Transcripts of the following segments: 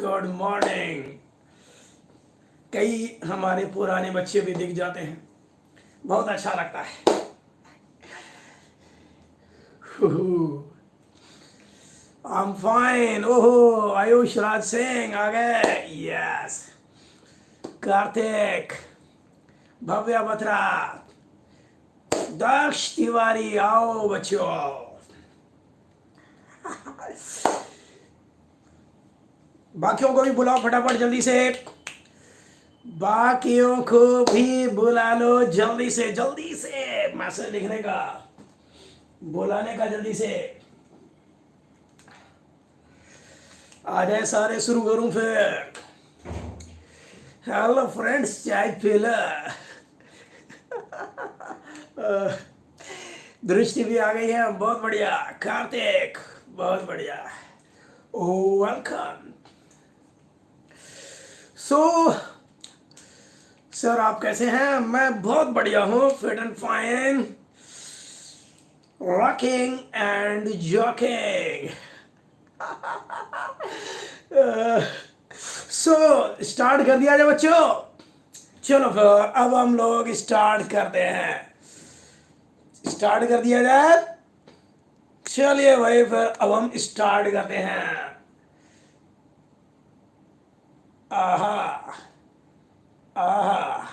Good morning. कई हमारे पुराने बच्चे भी दिख जाते हैं, बहुत अच्छा लगता है। I am fine. ओहो, आयुष राज सिंह आ गए। यस, कार्तिक, भव्य बत्रा, दक्ष तिवारी, आओ बच्चों। बाकियों को भी बुलाओ फटाफट जल्दी से। बाकियों को भी बुला लो जल्दी से, जल्दी से मैसेज लिखने का, बुलाने का जल्दी से। आ जाए सारे, शुरू करूं फिर। हेलो फ्रेंड्स, चाय पी लो। दृष्टि भी आ गई है, बहुत बढ़िया। कार्तिक, बहुत बढ़िया। ओ वेलकम। सो सर, आप कैसे हैं? मैं बहुत बढ़िया हूँ, fit and fine, rocking and jocking. So start कर दिया जाए बच्चों। चलो फिर अब हम लोग स्टार्ट करते हैं। स्टार्ट कर दिया जाए। चलिए भाई, फिर अब हम स्टार्ट करते हैं। आहा आहा।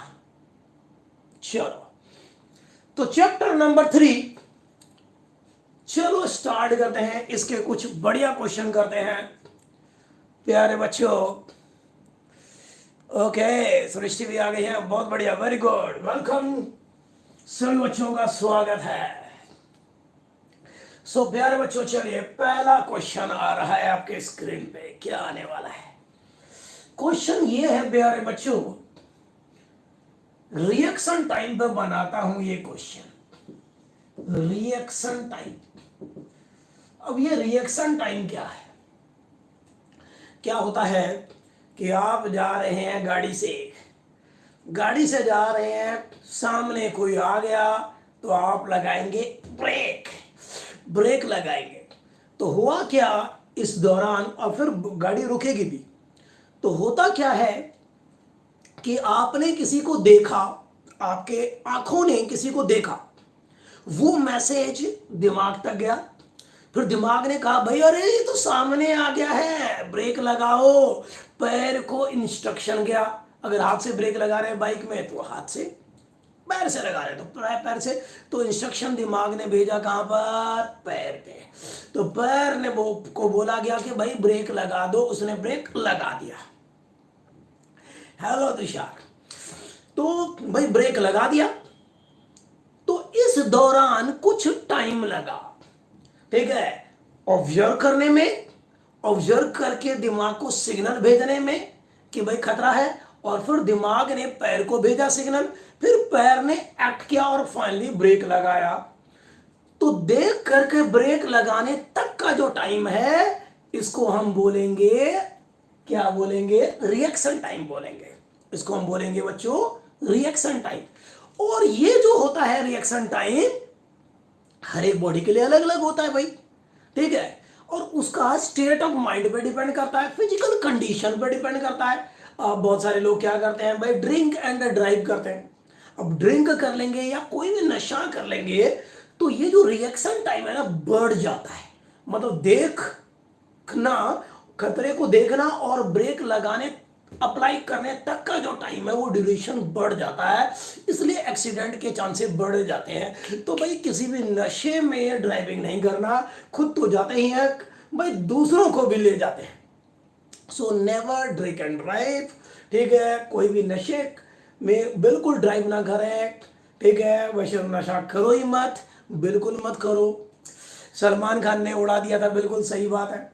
चलो, तो चैप्टर नंबर 3, चलो स्टार्ट करते हैं। इसके कुछ बढ़िया क्वेश्चन करते हैं प्यारे बच्चों। ओके, सृष्टि भी आ गई है, बहुत बढ़िया, वेरी गुड, वेलकम। सभी बच्चों का स्वागत है। सो प्यारे बच्चों, चलिए पहला क्वेश्चन आ रहा है आपके स्क्रीन पे। क्या आने वाला है? क्वेश्चन ये है प्यारे बच्चों, रिएक्शन टाइम पे बनाता हूं ये क्वेश्चन। Reaction time. अब ये रिएक्शन टाइम क्या है? क्या होता है कि आप जा रहे हैं गाड़ी से जा रहे हैं, सामने कोई आ गया तो आप लगाएंगे ब्रेक। ब्रेक लगाएंगे तो हुआ क्या इस दौरान, और फिर गाड़ी रुकेगी भी। तो होता क्या है कि आपने किसी को देखा, आपके आंखों ने किसी को देखा, वो मैसेज दिमाग तक गया। फिर दिमाग ने कहा भाई अरे ये तो सामने आ गया है, ब्रेक लगाओ। पैर को इंस्ट्रक्शन गया। अगर हाथ से ब्रेक लगा रहे हैं बाइक में तो हाथ से, पैर से लगा रहे तो पैर से। तो इंस्ट्रक्शन दिमाग ने भेजा कहां पर? पैर पे। तो पैर ने वो को बोला गया कि भाई ब्रेक लगा दो, उसने ब्रेक लगा दिया। हेलो तुषार। तो भाई ब्रेक लगा दिया। तो इस दौरान कुछ टाइम लगा, ठीक है, ऑब्जर्व करने में, ऑब्जर्व करके दिमाग को सिग्नल भेजने में कि भाई खतरा है, और फिर दिमाग ने पैर को भेजा सिग्नल, फिर पैर ने एक्ट किया और फाइनली ब्रेक लगाया। तो देख करके ब्रेक लगाने तक का जो टाइम है, इसको हम बोलेंगे, क्या बोलेंगे? रिएक्शन टाइम बोलेंगे। इसको हम बोलेंगे बच्चों रिएक्शन टाइम। और ये जो होता है रिएक्शन टाइम, हर एक बॉडी के लिए अलग अलग होता है भाई, ठीक है। और उसका स्टेट ऑफ माइंड पे डिपेंड करता है, फिजिकल कंडीशन पे डिपेंड करता है। अब बहुत सारे लोग क्या करते हैं भाई, ड्रिंक एंड ड्राइव करते हैं। अब ड्रिंक कर लेंगे या कोई भी नशा कर लेंगे तो ये जो रिएक्शन टाइम है ना, बढ़ जाता है। मतलब देखना, खतरे को देखना और ब्रेक लगाने, अप्लाई करने तक का जो टाइम है वो ड्यूरेशन बढ़ जाता है। इसलिए एक्सीडेंट के चांसेस बढ़ जाते हैं। तो भाई किसी भी नशे में ड्राइविंग नहीं करना, खुद तो जाते ही हैं भाई, दूसरों को भी ले जाते हैं। So never drink and drive, ठीक है। कोई भी नशे में बिल्कुल ड्राइव ना करें, ठीक है। वैसे नशा करो ही मत, बिल्कुल मत करो। सलमान खान ने उड़ा दिया था, बिल्कुल सही बात है।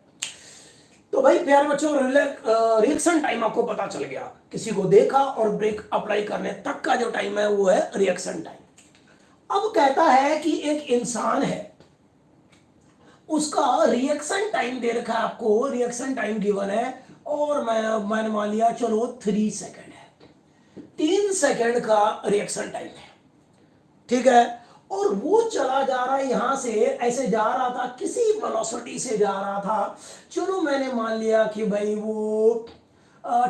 तो भाई प्यारे बच्चों, रिएक्शन टाइम आपको पता चल गया। किसी को देखा और ब्रेक अप्लाई करने तक का जो टाइम है वो है रिएक्शन टाइम। अब कहता है कि एक इंसान है, उसका रिएक्शन टाइम दे रखा है आपको, रिएक्शन टाइम गिवन है, और मैंने मान लिया चलो 3 सेकेंड है, 3 सेकेंड का रिएक्शन टाइम है, ठीक है। और वो चला जा रहा है यहां से, ऐसे जा रहा था, किसी वेलोसिटी से जा रहा था। चलो मैंने मान लिया कि भाई वो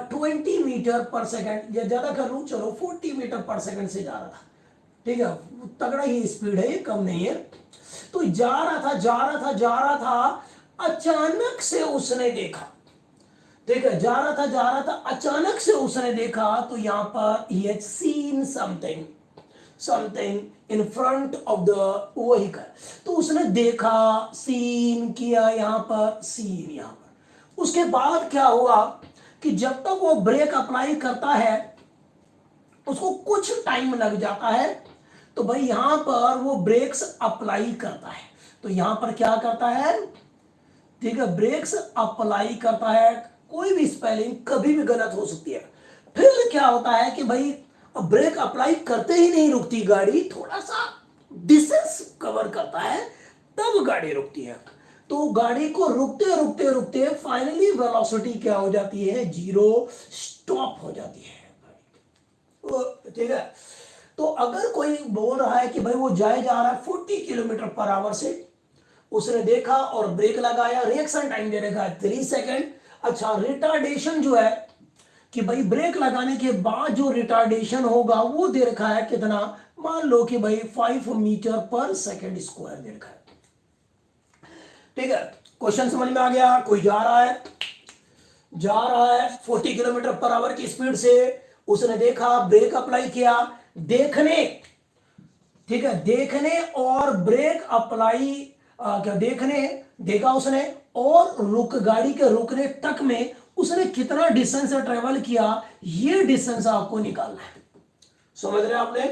20 मीटर पर सेकेंड, या ज्यादा कर लूं, चलो 40 मीटर पर सेकेंड से जा रहा था। ठीक है, तगड़ा ही स्पीड है, ये कम नहीं है। तो जा रहा था, जा रहा था, जा रहा था, अचानक से उसने देखा। ठीक है, जा रहा था, जा रहा था, अचानक से उसने देखा, तो यहां पर he had seen something, something in front of the vehicle. तो उसने देखा, सीन किया, यहां पर सीन, यहां पर। उसके बाद क्या हुआ कि जब तक वो ब्रेक अप्लाई करता है उसको कुछ टाइम लग जाता है। तो भाई यहां पर वो ब्रेक्स अप्लाई करता है, तो यहां पर क्या करता है, ठीक है, ब्रेक्स अप्लाई करता है। कोई भी स्पेलिंग कभी भी गलत हो सकती है। फिर क्या होता है कि भाई अब ब्रेक अप्लाई करते ही नहीं रुकती गाड़ी, थोड़ा सा डिस्टेंस कवर करता है तब गाड़ी रुकती है। तो गाड़ी को रुकते रुकते रुकते फाइनली वेलोसिटी क्या हो जाती है, 0, स्टॉप हो जाती है। ठीक है, तो अगर कोई बोल रहा है कि भाई वो जाए जा रहा है 40 किलोमीटर पर आवर से, उसने देखा और ब्रेक लगाया, रिएक्शन टाइम दे रखा है 3 सेकेंड। अच्छा, रिटार्डेशन जो है कि भाई ब्रेक लगाने के बाद जो रिटार्डेशन होगा वो दे रखा है कितना, मान लो कि भाई 5 मीटर पर सेकेंड स्क्वायर दे रखा है। ठीक है, क्वेश्चन समझ में आ गया। कोई जा रहा है, जा रहा है 40 किलोमीटर पर आवर की स्पीड से, उसने देखा, ब्रेक अप्लाई किया, देखने, ठीक है, देखने और ब्रेक अप्लाई, क्या देखने, देखा उसने, और रुक, गाड़ी के रुकने तक में उसने कितना डिस्टेंस ट्रेवल किया, ये डिस्टेंस आपको निकालना है। समझ रहे हैं आपने,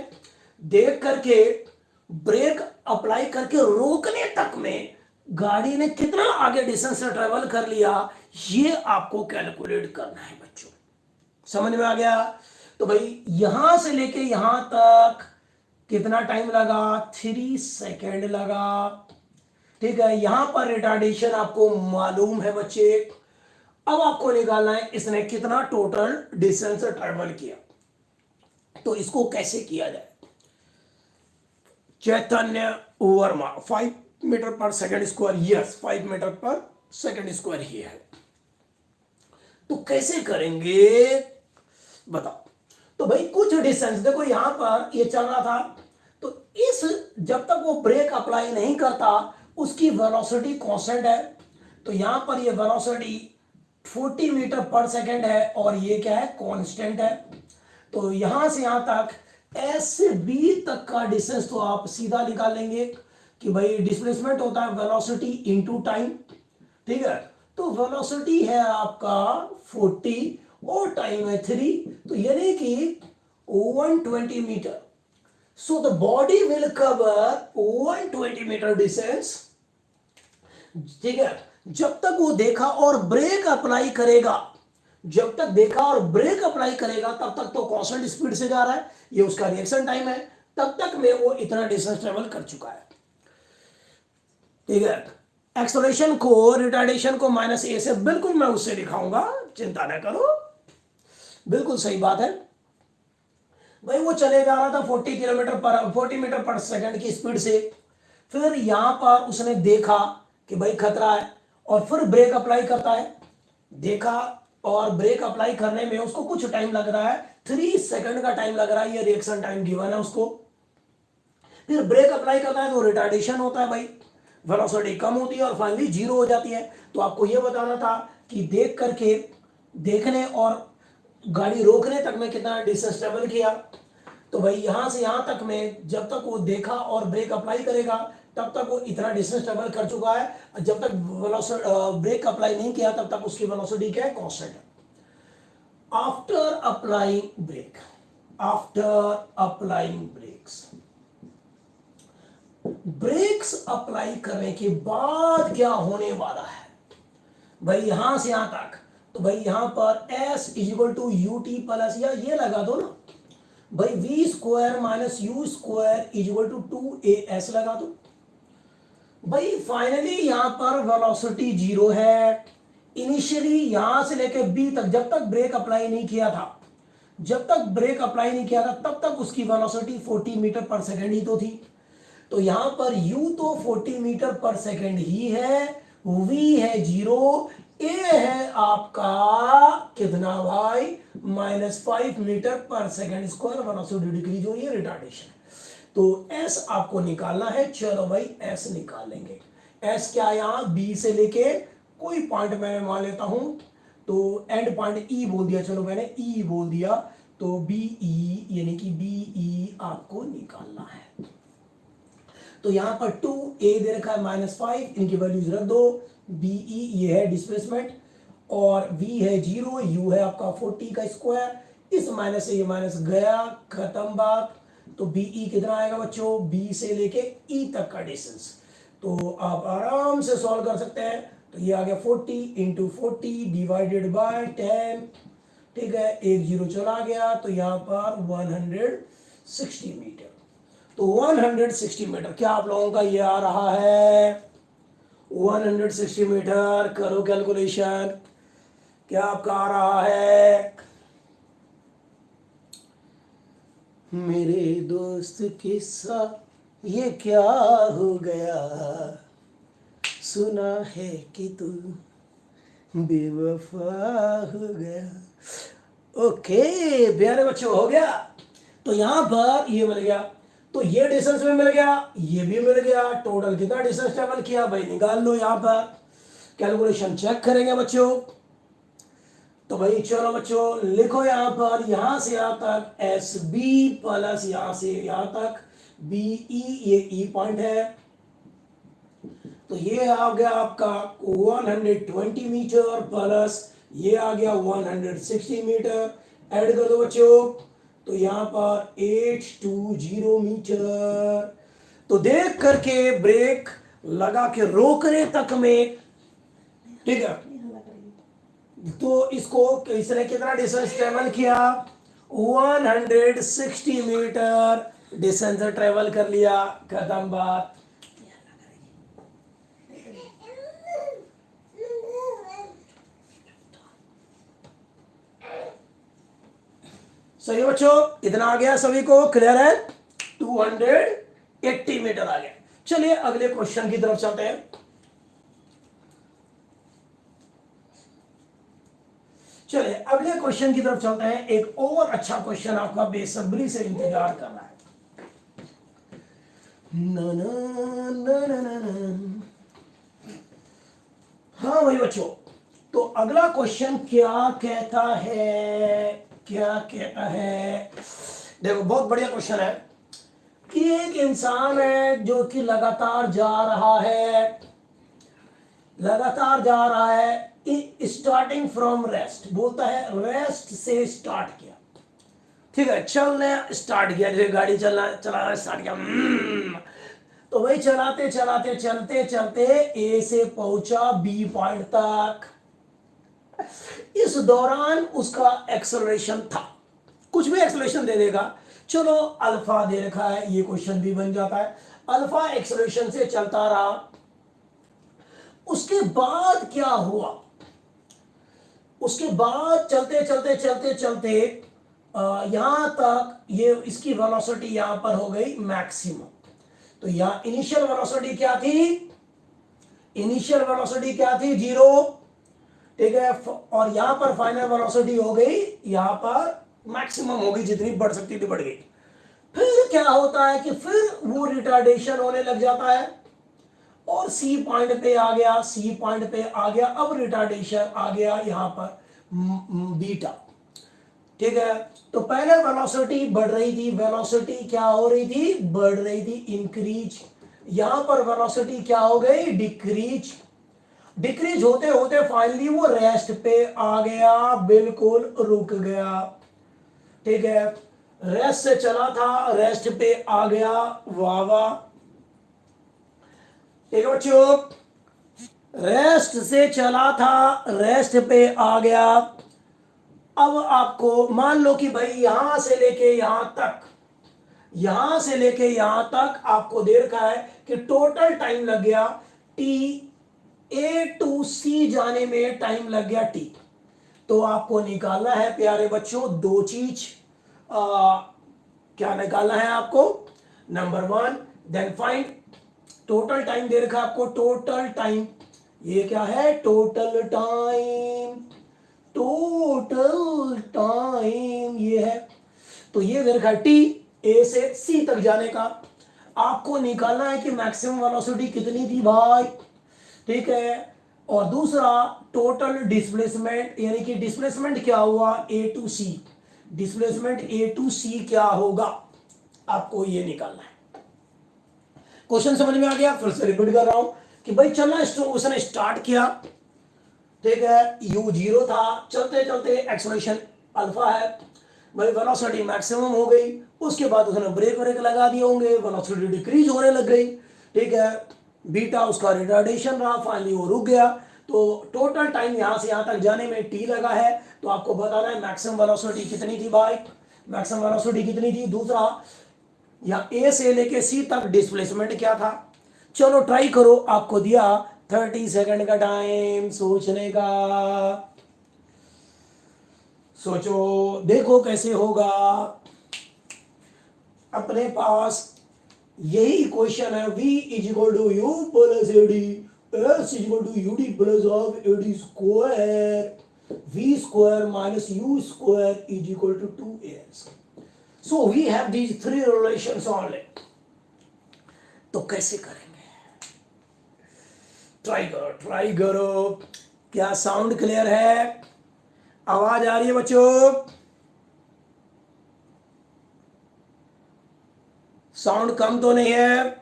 देख करके ब्रेक अप्लाई करके रोकने तक में गाड़ी ने कितना आगे डिस्टेंस ट्रेवल कर लिया, ये आपको कैलकुलेट करना है बच्चों। समझ में आ गया। तो भाई यहां से लेके यहां तक कितना टाइम लगा, 3 सेकेंड लगा। ठीक है, यहां पर रिटार्डेशन आपको मालूम है बच्चे। अब आपको निकालना है इसने कितना टोटल डिस्टेंस ट्रेवल किया। तो इसको कैसे किया जाए, चैतन्य वर्मा 5 मीटर पर सेकेंड स्क्वायर, यस 5 मीटर पर सेकेंड स्क्वायर ही है। तो कैसे करेंगे बताओ। तो भाई कुछ डिस्टेंस, देखो यहां पर ये चल रहा था, तो इस, जब तक वो ब्रेक अप्लाई नहीं करता उसकी वेलोसिटी कांस्टेंट है। तो यहां पर ये वेलोसिटी 40 मीटर पर सेकेंड है और ये क्या है, कांस्टेंट है। तो यहां से यहां तक एस से बी तक का डिस्टेंस तो आप सीधा निकाल लेंगे कि भाई डिस्प्लेसमेंट होता है वेलोसिटी इनटू टाइम। ठीक है, तो वेलोसिटी है आपका 40 और टाइम है 3, तो यानी कि 120 meter. So the body will cover 120 meter distance. ठीक है, जब तक वो देखा और ब्रेक अप्लाई करेगा, जब तक देखा और ब्रेक अप्लाई करेगा तब तक तो कांस्टेंट स्पीड से जा रहा है, ये उसका रिएक्शन टाइम है, तब तक में वो इतना डिस्टेंस ट्रेवल कर चुका है। ठीक है, एक्सेलरेशन को, रिटार्डेशन को -a से, बिल्कुल मैं उससे दिखाऊंगा, चिंता न करो, बिल्कुल सही बात है। भाई वो चले जा रहा था 40 मीटर पर सेकंड की स्पीड से, फिर यहां पर उसने देखा कि भाई खतरा है और फिर ब्रेक अप्लाई करता है। देखा और ब्रेक अप्लाई करने में उसको कुछ टाइम लग रहा है, 3 सेकंड का टाइम लग रहा है, ये रिएक्शन टाइम गिवन है उसको। फिर ब्रेक अप्लाई करता है तो रिटार्डेशन होता है, भाई वेलोसिटी कम होती है और फाइनली 0 हो जाती है। तो आपको यह बताना था कि देख करके, देखने और गाड़ी रोकने तक में कितना डिस्टेंस ट्रेवल किया। तो भाई यहां से यहां तक में जब तक वो देखा और ब्रेक अप्लाई करेगा तब तक वो इतना डिस्टेंस ट्रेवल कर चुका है। जब तक ब्रेक अप्लाई नहीं किया तब तक उसकी वेलोसिटी क्या है, कांस्टेंट है। After applying brake, after applying brakes, brakes apply करने के बाद क्या होने वाला है भाई, यहां से यहां तक, तो भाई यहां पर S = UT प्लस, या ये लगा दो ना भाई, v² - u² = 2AS लगा दो भाई। फाइनली यहां पर वेलोसिटी 0 है। इनिशियली यहां से लेकर B तक, जब तक ब्रेक अप्लाई नहीं किया था, जब तक ब्रेक अप्लाई नहीं किया था तब तक उसकी वेलोसिटी 40 मीटर पर सेकेंड ही तो थी। तो यहां पर u तो 40 मीटर पर सेकेंड ही है, v है 0, a है आपका कितना भाई -5 मीटर पर सेकेंड स्क्वायर, वेलोसिटी डिक्रीज हो रही है, रिटार्डेशन। तो s आपको निकालना है। चलो भाई s निकालेंगे। s क्या है, यहां b से लेके कोई पॉइंट मैं मान लेता हूं, तो एंड पॉइंट e बोल दिया, चलो मैंने e बोल दिया, तो बी ई यानी कि बी ई आपको निकालना है। तो यहां पर 2a दे रखा है -5, इनकी वैल्यूज रख दो। बी ई ये है डिस्प्लेसमेंट, और v है 0, u है आपका 40 का स्क्वायर, इस माइनस से ये माइनस गया, खत्म बात। तो बी ई कितना आएगा बच्चों, b से लेके e तक का डिस्टेंस। तो आप आराम से सॉल्व कर सकते हैं। तो ये आ गया 40 इंटू 40 डिवाइडेड बाय 10, ठीक है, एक जीरो चला गया, तो यहां पर 160 मीटर। तो 160 मीटर क्या आप लोगों का ये आ रहा है, 160 मीटर, करो कैलकुलेशन, क्या आपका आ रहा है। मेरे दोस्त किस्सा ये क्या हो गया, सुना है कि तू बेवफा हो गया। ओके प्यारे बच्चों, हो गया। तो यहां पर ये मिल गया, तो ये डिस्टेंस में मिल गया, ये भी मिल गया, टोटल कितना डिस्टेंस ट्रेवल किया भाई निकाल लो। यहां पर कैलकुलेशन चेक करेंगे बच्चों। तो भाई चलो बच्चों लिखो यहां पर, यहां से यहां तक एस बी प्लस यहां से यहां तक बी ई, ये ई पॉइंट है, तो ये आ गया आपका 120 मीटर प्लस ये आ गया 160 मीटर, ऐड कर दो बच्चों, तो यहां पर 820 मीटर। तो देख करके ब्रेक लगा के रोकने तक में, ठीक है, तो इसको इसने कितना डिस्टेंस ट्रेवल किया, 160 मीटर डिस्टेंस ट्रेवल कर लिया, खत्म बात। सही बच्चों, इतना आ गया सभी को, क्लियर है, 280 मीटर आ गया। चलिए अगले क्वेश्चन की तरफ चलते हैं। चलिए अगले क्वेश्चन की तरफ चलते हैं। एक और अच्छा क्वेश्चन आपका बेसब्री से इंतजार कर रहा है। ना ना ना ना ना ना। हाँ भाई बच्चों, तो अगला क्वेश्चन क्या कहता है, क्या कहता है, देखो बहुत बढ़िया क्वेश्चन है कि एक इंसान है जो कि लगातार जा रहा है, लगातार जा रहा है, स्टार्टिंग फ्रॉम रेस्ट, बोलता है रेस्ट से स्टार्ट किया, ठीक है, चलने स्टार्ट किया, जैसे गाड़ी चला स्टार्ट किया, तो वही चलाते चलाते चलते चलते ए से पहुंचा बी पॉइंट तक। इस दौरान उसका एक्सेलरेशन था, कुछ भी एक्सेलरेशन दे देगा, चलो अल्फा दे रखा है, ये क्वेश्चन भी बन जाता है, अल्फा एक्सेलरेशन से चलता रहा। उसके बाद क्या हुआ, उसके बाद चलते चलते चलते चलते यहां तक ये इसकी वेलोसिटी यहां पर हो गई मैक्सिमम। तो यहां इनिशियल वेलोसिटी क्या थी, इनिशियल वेलोसिटी क्या थी, 0, ठीक है, और यहां पर फाइनल वेलोसिटी हो गई यहां पर मैक्सिमम हो गई, जितनी बढ़ सकती थी बढ़ गई। फिर क्या होता है कि फिर वो रिटार्डेशन होने लग जाता है और सी पॉइंट पे आ गया, सी पॉइंट पे आ गया, अब रिटार्डेशन आ गया यहां पर बीटा, ठीक है। तो पहले वेलोसिटी बढ़ रही थी, वेलोसिटी क्या हो रही थी, बढ़ रही थी, इंक्रीज, यहां पर वेलोसिटी क्या हो गई, डिक्रीज, डिक्रीज होते होते फाइनली वो रेस्ट पे आ गया, बिल्कुल रुक गया, ठीक है, रेस्ट से चला था, रेस्ट पे आ गया, वाह वाह, ठीक है बच्चों, रेस्ट से चला था, रेस्ट पे आ गया। अब आपको मान लो कि भाई यहां से लेके यहां तक, यहां से लेके यहां तक आपको दे रखा है कि टोटल टाइम लग गया टी, ए टू सी जाने में टाइम लग गया टी। तो आपको निकालना है प्यारे बच्चों दो चीज, क्या निकालना है आपको, number 1 then find total time दे रखा आपको, टोटल टाइम, ये क्या है, टोटल टाइम, टोटल टाइम ये है। तो ये दे रखा टी, ए से सी तक जाने का। आपको निकालना है कि मैक्सिमम वेलोसिटी कितनी थी भाई, ठीक है। और दूसरा टोटल डिस्प्लेसमेंट, यानी कि डिस्प्लेसमेंट क्या हुआ, A to C, displacement A to C क्या होगा, आपको ये निकालना है। क्वेश्चन समझ में आ गया? फिर से रिपीट कर रहा हूं कि भाई चलना उसने स्टार्ट किया, ठीक है, यू जीरो था, चलते चलते एक्सेलरेशन अल्फा है भाई, वेलोसिटी मैक्सिमम हो गई, उसके बाद उसने ब्रेक ब्रेक लगा दिए होंगे, वेलोसिटी डिक्रीज होने लग गई, ठीक है, बीटा उसका रिटार्डेशन रहा, फाइनली वो रुक गया। तो टोटल टाइम यहां से यहां तक जाने में टी लगा है, तो आपको बताना है मैक्सिमम वेलोसिटी कितनी थी भाई, मैक्सिमम वेलोसिटी कितनी थी। दूसरा या ए से लेके सी तक डिस्प्लेसमेंट क्या था। चलो ट्राई करो, आपको दिया 30 सेकंड का टाइम सोचने का, सोचो देखो कैसे होगा। अपने पास यही इक्वेशन है, v is equal to u plus a t, s is equal to u t plus half a t square, v square minus u square is equal to 2as। So we have these three relations only. तो कैसे करेंगे, try करो try करो। क्या sound clear है, आवाज आ रही है बच्चों, साउंड कम तो नहीं है?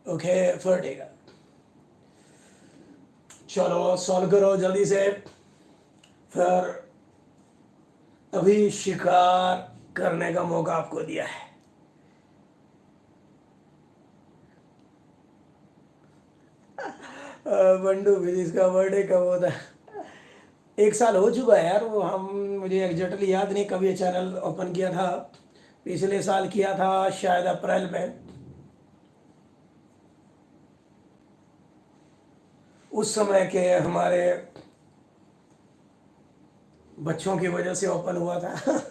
ओके फिर ठीक है, चलो सॉल्व करो जल्दी से। फिर अभी शिकार करने का मौका आपको दिया है। बंडू फिजिक्स का बर्थडे कब होता है? 1 साल हो चुका है यार, वो हम, मुझे एग्जैक्टली याद नहीं कब ये चैनल ओपन किया था, पिछले साल किया था शायद अप्रैल में, उस समय के हमारे बच्चों की वजह से ओपन हुआ था।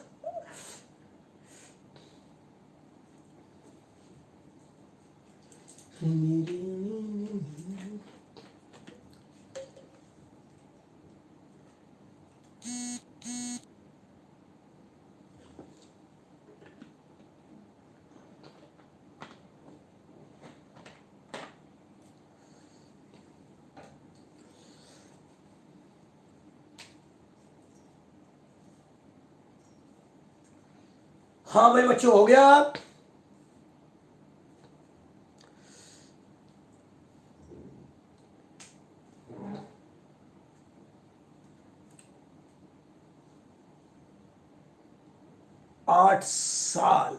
हाँ भाई बच्चों हो गया। आठ साल,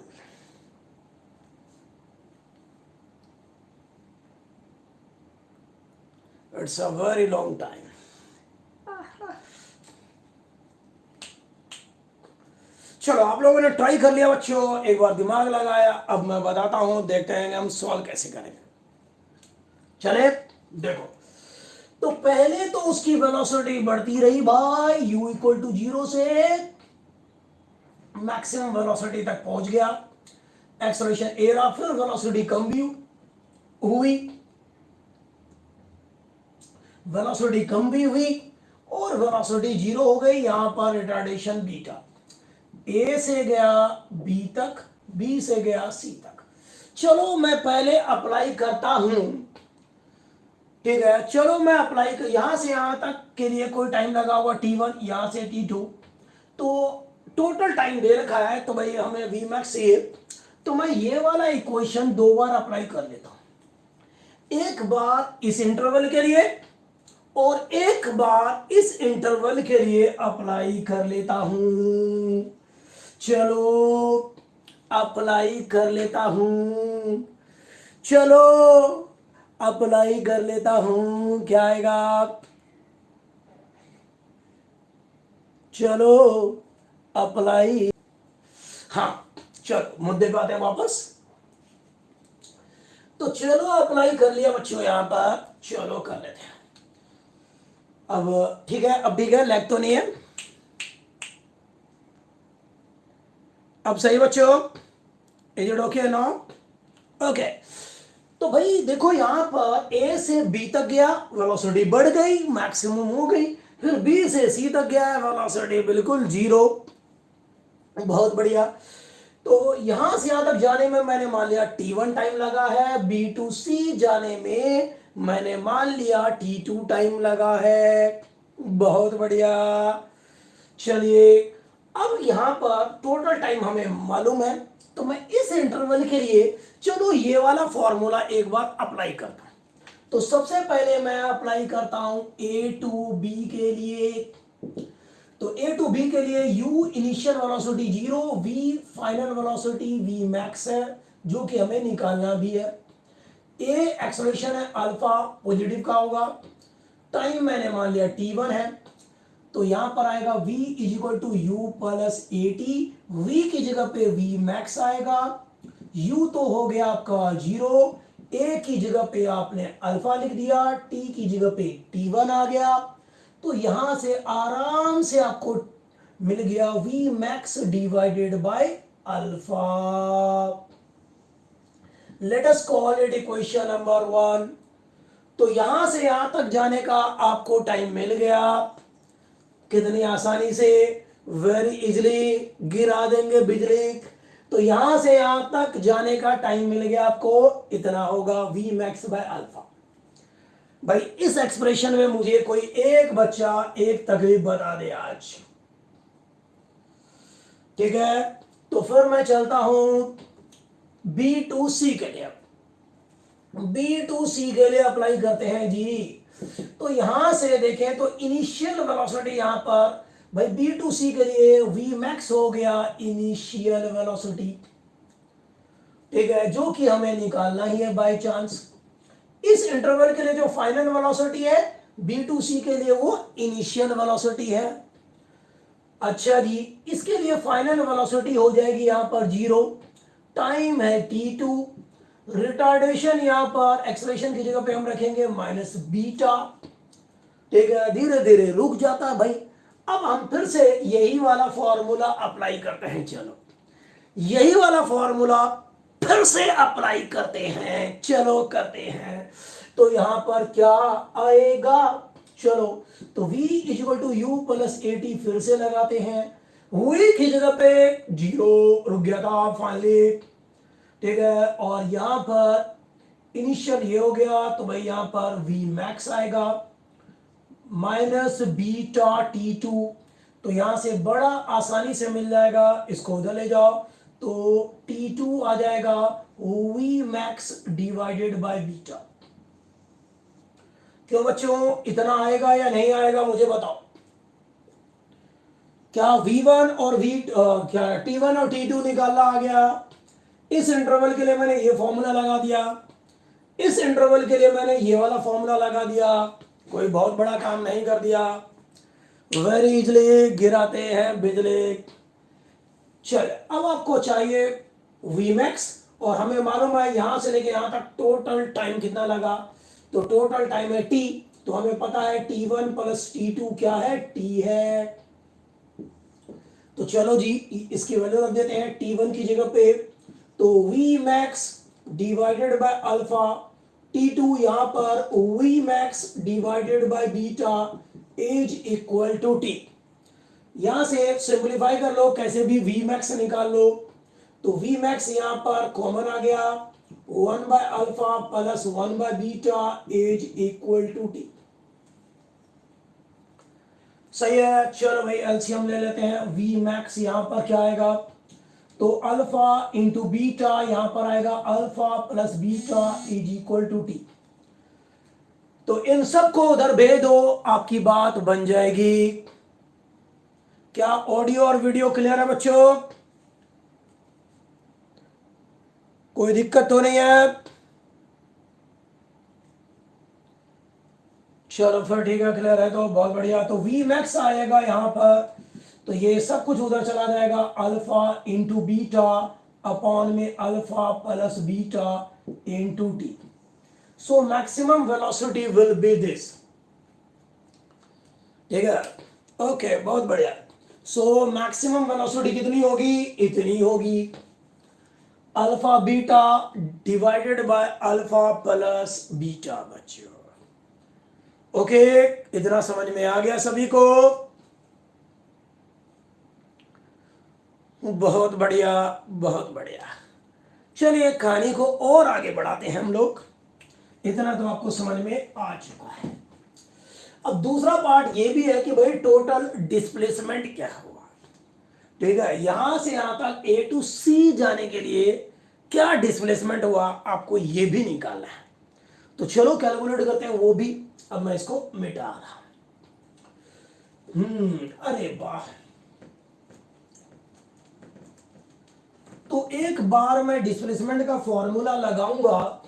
it's a very long time. चलो आप लोगों ने ट्राई कर लिया बच्चों, एक बार दिमाग लगाया, अब मैं बताता हूं, देखते हैं कि हम सॉल्व कैसे करेंगे। चले देखो, तो पहले तो उसकी वेलोसिटी बढ़ती रही भाई, u इक्वल टू 0 से मैक्सिमम वेलोसिटी तक पहुंच गया, एक्सेलरेशन ए रहा, फिर वेलोसिटी कम भी हुई, वेलोसिटी कम भी हुई और वेलोसिटी 0 हो गई, यहां पर रिटार्डेशन बीटा, ए से गया बी तक, बी से गया सी तक। चलो मैं पहले अप्लाई करता हूं, ठीक है, चलो मैं अप्लाई कर, यहां से यहां तक के लिए कोई टाइम लगा हुआ t1, यहां से t2, तो टोटल टाइम दे रखा है, तो भाई हमें वी मैक्स चाहिए, तो मैं ये वाला इक्वेशन 2 बार अप्लाई कर लेता हूं, एक बार इस इंटरवल के लिए और एक बार इस इंटरवल के लिए अप्लाई कर लेता हूं। चलो अप्लाई कर लेता हूं, चलो अप्लाई कर लेता हूं, क्या आएगा, चलो अप्लाई, हाँ चलो मुद्दे पे आते हैं वापस। तो चलो अप्लाई कर लिया बच्चों यहां पर, चलो कर लेते हैं। अब ठीक है, अब ठीक है, लैग तो नहीं है। अब सही बच्चों, is it okay now? Okay. तो भाई देखो यहां पर ए से बी तक गया, वेलोसिटी बढ़ गई, मैक्सिमम हो गई। फिर बी से सी तक गया, वेलोसिटी बिल्कुल जीरो। बहुत बढ़िया। तो यहां से यहां तक जाने में मैंने मान लिया t1 टाइम लगा है, बी टू सी जाने में मैंने मान लिया t2 टाइम लगा है। बहुत बढ़िया। चलिए, अब यहां पर टोटल टाइम हमें मालूम है, तो मैं इस इंटरवल के लिए चलो ये वाला फॉर्मूला एक बार अप्लाई करता हूं। तो सबसे पहले मैं अप्लाई करता हूं ए टू बी के लिए। तो ए टू बी के लिए u initial velocity zero, v final velocity v max है, जो कि हमें निकालना भी है। a एक्सेलरेशन है अल्फा, पॉजिटिव का होगा। टाइम मैंने मान लिया t1 है, तो यहां पर आएगा v is equal to u plus a t. V की जगह पे v मैक्स आएगा, u तो हो गया आपका जीरो, a की जगह पे आपने अल्फा लिख दिया, t की जगह पे t1 आ गया। तो यहां से आराम से आपको मिल गया v max divided by alpha. Let us call it equation number 1। तो यहां से यहां तक जाने का आपको टाइम मिल गया, कितनी आसानी से, वेरी इजिली गिरा देंगे बिजली। तो यहां से यहां तक जाने का टाइम मिल गया आपको, इतना होगा v मैक्स बाय अल्फा। भाई इस एक्सप्रेशन में मुझे कोई एक बच्चा एक तकलीफ बता दे आज। ठीक है, तो फिर मैं चलता हूं B2C के लिए। B2C के लिए अप्लाई करते हैं जी। तो यहां से देखें तो इनिशियल वेलोसिटी यहां पर, भाई B2C के लिए V मैक्स हो गया इनिशियल वेलोसिटी। ठीक है, जो कि हमें निकालना ही है बाय चांस। इस इंटरवल के लिए जो फाइनल वेलोसिटी है B2C के लिए, वो इनिशियल वेलोसिटी है। अच्छा जी, इसके लिए फाइनल वेलोसिटी हो जाएगी यहां पर जीरो, टाइम है t2, रिटार्डेशन यहां पर एक्सेलरेशन की जगह पे हम रखेंगे माइनस बीटा। ठीक है, धीरे धीरे रुक जाता है भाई। अब हम फिर से यही वाला फॉर्मूला अप्लाई करते हैं। चलो यही वाला फॉर्मूला फिर से अप्लाई करते हैं, चलो करते हैं। तो यहां पर क्या आएगा, चलो तो v equal to u plus a t फिर से लगाते हैं। v की जगह पे जीरो, रुक गया था फाइनली। ठीक है, और यहां पर इनिशियल ये हो गया, तो भाई यहां पर v मैक्स आएगा माइनस बीटा t2। तो यहां से बड़ा आसानी से मिल जाएगा, इसको उधर ले जाओ, तो t2 आ जाएगा v max divided by beta. क्यों बच्चों, इतना आएगा या नहीं आएगा मुझे बताओ। क्या v1 और क्या t1 और t2 निकालना आ गया। इस इंटरवल के लिए मैंने ये फॉर्मूला लगा दिया, इस इंटरवल के लिए मैंने ये वाला फॉर्मूला लगा दिया, कोई बहुत बड़ा काम नहीं कर दिया, वेरी इजली गिराते हैं बिजली। चल अब आपको चाहिए v मैक्स, और हमें मालूम है यहां से लेके यहां तक टोटल टाइम कितना लगा। तो टोटल टाइम है t, तो हमें पता है t1 प्लस t2 क्या है, t है। तो चलो जी इसकी वैल्यू रख देते हैं t1 की जगह पे, तो v max divided by alpha, t2 यहां पर v max divided by beta is equal to t। यहां से सिंपलीफाई कर लो, कैसे भी v मैक्स निकाल लो। तो v मैक्स यहां पर कॉमन आ गया, 1 by alpha plus 1 by beta is equal to t। सही है, चलो भाई एलसीएम ले लेते हैं। v मैक्स यहां पर क्या आएगा, तो अल्फा इंटू बीटा, यहां पर आएगा alpha plus beta is equal to t. तो इन सबको उधर भेज दो, आपकी बात बन जाएगी। क्या ऑडियो और वीडियो क्लियर है बच्चों, कोई दिक्कत तो नहीं है। चलो फिर ठीक है, क्लियर है तो बहुत बढ़िया। तो v मैक्स आएगा यहां पर, तो ये सब कुछ उधर चला जाएगा, अल्फा इंटू बीटा अपॉन में alpha plus beta into T. So maximum velocity will be this. ठीक है, ओके, बहुत बढ़िया। सो मैक्सिमम वेलोसिटी कितनी होगी, इतनी होगी, alpha beta divided by alpha plus beta बच्चों। ओके, इतना समझ में आ गया सभी को? बहुत बढ़िया, बहुत बढ़िया। चलिए कहानी को और आगे बढ़ाते हैं हम लोग। इतना तो आपको समझ में आ चुका है। अब दूसरा पार्ट ये भी है कि भाई टोटल डिस्प्लेसमेंट क्या हुआ। ठीक है, यहां से यहां तक ए टू सी जाने के लिए क्या डिस्प्लेसमेंट हुआ आपको ये भी निकालना है। तो चलो कैलकुलेट करते हैं वो भी। अब मैं इसको मिटा रहा हूं। अरे वाह, तो एक बार मैं डिस्प्लेसमेंट का फॉर्मूला लगाऊंगा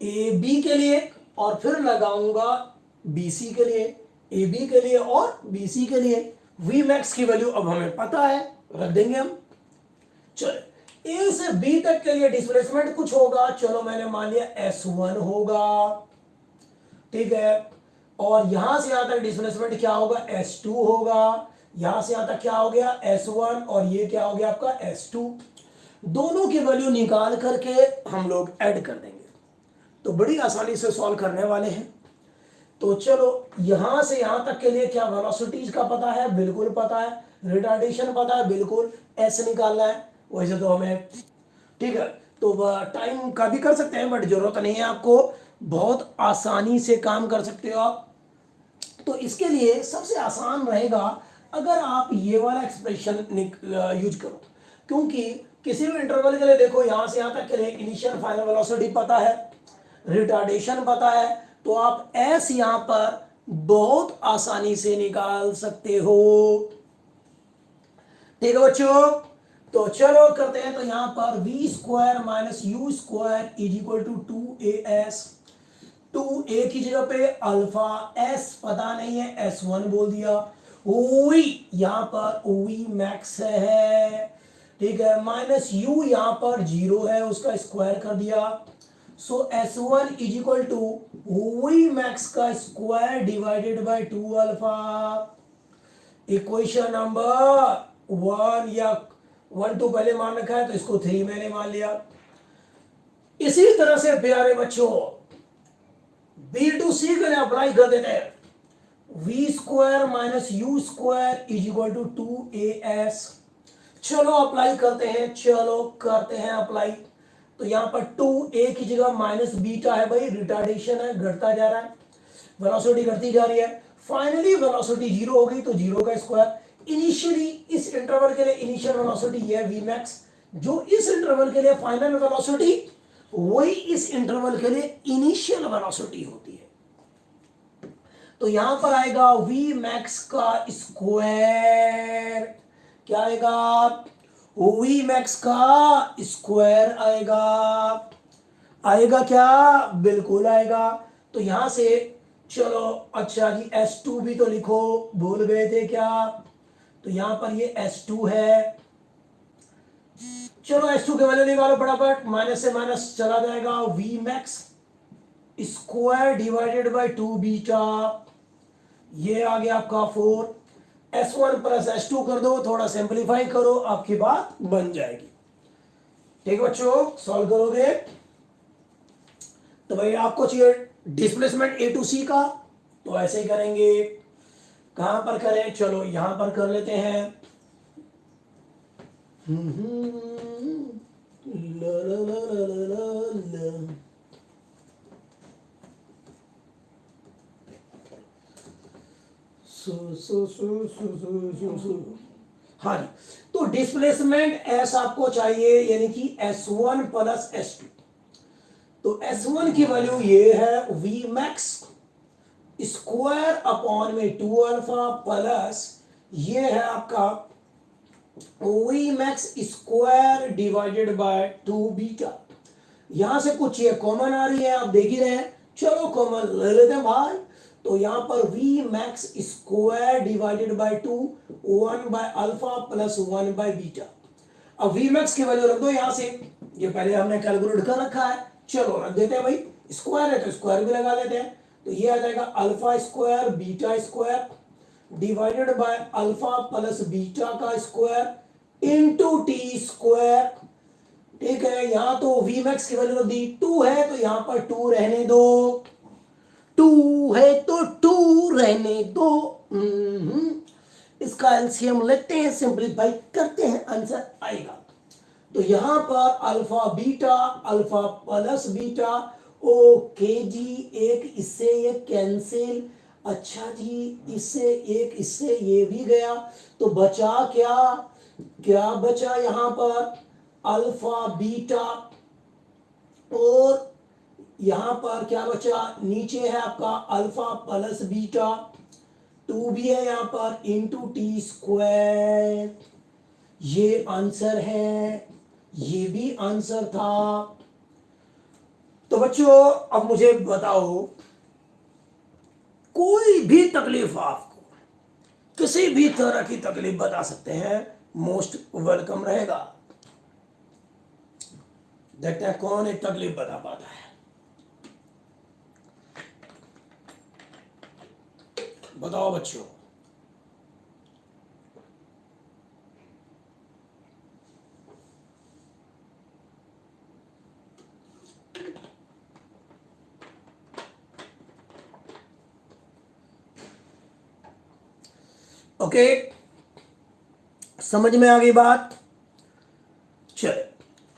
ए बी के लिए और फिर लगाऊंगा बी सी के लिए, ए बी के लिए और बी सी के लिए। वी मैक्स की वैल्यू अब हमें पता है, रख देंगे हम। चलो ए से बी तक के लिए डिस्प्लेसमेंट कुछ होगा, चलो मैंने मान लिया S1 होगा। ठीक है, और यहां से यहां तक डिस्प्लेसमेंट क्या होगा, S2 होगा। यहां से यहां तक क्या हो गया, S1, और ये क्या हो गया आपका S2। दोनों की वैल्यू निकाल करके हम लोग ऐड कर देंगे, तो बड़ी आसानी से सॉल्व करने वाले हैं। तो चलो यहां से यहां तक के लिए क्या वेलोसिटीज का पता है, बिल्कुल पता है। रिटार्डेशन पता है, बिल्कुल। एस निकालना है, वैसे तो हमें, ठीक है। तो टाइम का भी कर सकते हैं बट जरूरत नहीं है आपको, बहुत आसानी से काम कर सकते हो आप। तो इसके लिए सबसे आसान रहेगा अगर आप ये वाला एक्सप्रेशन यूज करो, क्योंकि किसी भी इंटरवल के लिए देखो यहां से यहां तक के लिए इनिशियल फाइनल वेलोसिटी पता है, रिटार्डेशन पता है, तो आप एस यहां पर बहुत आसानी से निकाल सकते हो। ठीक है बच्चों, तो चलो करते हैं। तो यहां पर v square minus u square is equal to 2as। 2a की जगह पे अल्फा, s पता नहीं है, S1 बोल दिया। ओवी यहां पर ओवी मैक्स है, ठीक है, माइनस u यहां पर 0 है, उसका स्क्वायर कर दिया। सो S1 इज इक्वल टू ओवी मैक्स का square divided by 2 alpha. Equation number 1, या 1 2 पहले मान रखा है तो इसको 3 मैंने मान लिया। इसी तरह से प्यारे बच्चों बी टू सी के लिए अप्लाई कर देते हैं। V square minus u square is equal to 2as। चलो अप्लाई करते हैं, चलो करते हैं अप्लाई। तो यहां पर 2a की जगह माइनस बीटा है, भाई रिटार्डेशन है, घटता जा रहा है, वेलोसिटी घटती जा रही है। फाइनली वेलोसिटी 0 हो गई, तो 0 का स्क्वायर। इनिशियली इस इंटरवल के लिए इनिशियल वेलोसिटी ये है वी मैक्स, जो इस इंटरवल के लिए फाइनल वेलोसिटी वही इस इंटरवल के लिए इनिशियल वेलोसिटी होती है। तो यहां पर आएगा वी मैक्स का स्क्वायर, क्या आएगा, वी मैक्स का स्क्वायर आएगा। आएगा क्या, बिल्कुल आएगा। तो यहां से चलो, अच्छा जी S2 भी तो लिखो, भूल गए थे क्या। तो यहां पर ये S2 है। चलो S2 के वैल्यू निकालो फटाफट, माइनस से माइनस चला जाएगा, v max square divided by 2 beta, ये आ गया आपका 4। S1 प्लस S2 कर दो, थोड़ा सिंपलीफाई करो, आपकी बात बन जाएगी। ठीक है बच्चों, सॉल्व करोगे तो भाई आपको चाहिए डिस्प्लेसमेंट ए टू सी का, तो ऐसे ही करेंगे। कहां पर करें, चलो यहां पर कर लेते हैं। ला ला ला ला ला ला। हाँ जी, तो डिस्प्लेसमेंट एस आपको चाहिए, यानी कि S1 प्लस S2। तो S1 की वैल्यू ये है V मैक्स स्क्वायर अपॉन में 2 अल्फा प्लस ये है आपका V max square divided by 2 beta. यहां से कुछ ये कॉमन आ रही है, आप देख ही रहे हैं, चलो कॉमन ले लेते हैं भाई। तो यहां पर V max square divided by 2, 1 by alpha plus 1 by beta. अब V मैक्स की वैल्यू रख दो यहां से, ये पहले हमने कैलकुलेट कर रखा है, चलो रख देते हैं भाई, स्क्वायर है तो स्क्वायर भी लगा लेते हैं। तो ये आ जाएगा alpha square beta square divided by alpha plus beta का स्क्वायर इनटू टी स्क्वायर। ठीक है, यहां तो वी मैक्स की वैल्यू दी 2 है तो यहां पर 2 रहने दो, 2 है तो 2 रहने दो। इसका एलसीएम लेते हैं, सिंपलीफाई करते हैं, आंसर आएगा। तो यहां पर alpha beta alpha plus beta, okay ji, एक इससे ये कैंसिल, अच्छा जी, इससे एक इससे ये भी गया, तो बचा क्या, क्या बचा यहां पर अल्फा बीटा, और यहां पर क्या बचा, नीचे है आपका अल्फा प्लस बीटा, 2 भी है यहां पर इंटू टी स्क्वायर। ये आंसर है, ये भी आंसर था। तो बच्चों अब मुझे बताओ, कोई भी तकलीफ आपको, किसी भी तरह की तकलीफ बता सकते हैं, मोस्ट वेलकम रहेगा। देखते हैं कौन एक तकलीफ बता पाता है। बताओ बच्चों। ओके, समझ में आ गई बात। चले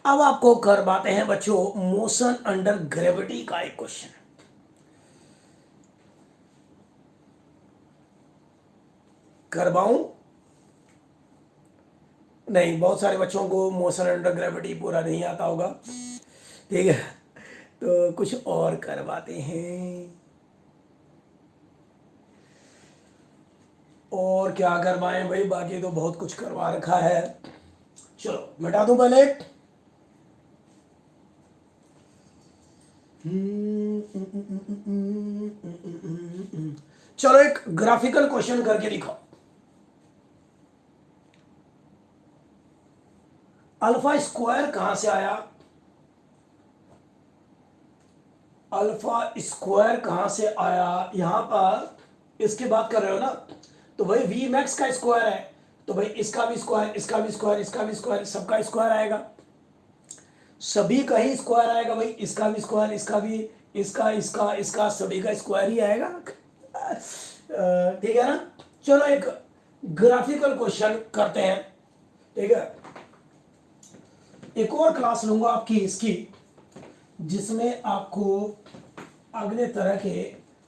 अब आपको करवाते हैं बच्चों मोशन अंडर ग्रेविटी का एक क्वेश्चन। करवाऊं? नहीं, बहुत सारे बच्चों को मोशन अंडर ग्रेविटी पूरा नहीं आता होगा, ठीक है, तो कुछ और करवाते हैं। और क्या करवाएं भाई, बाकी तो बहुत कुछ करवा रखा है। चलो मिटा दूं पहले। चलो एक ग्राफिकल क्वेश्चन करके दिखाओ। अल्फा स्क्वायर कहां से आया, अल्फा स्क्वायर कहां से आया, यहां पर इसकी बात कर रहे हो ना, तो भाई वी मैक्स का स्क्वायर है, तो भाई इसका भी स्क्वायर, इसका भी स्क्वायर, इसका भी स्क्वायर, सबका स्क्वायर आएगा, सभी का ही स्क्वायर आएगा भाई, इसका भी स्क्वायर, इसका भी, इसका इसका इसका सभी का स्क्वायर ही आएगा। ठीक है ना। चलो एक ग्राफिकल क्वेश्चन करते हैं, ठीक है। एक और क्लास लूंगा आपकी इसकी, जिसमें आपको अगले तरह के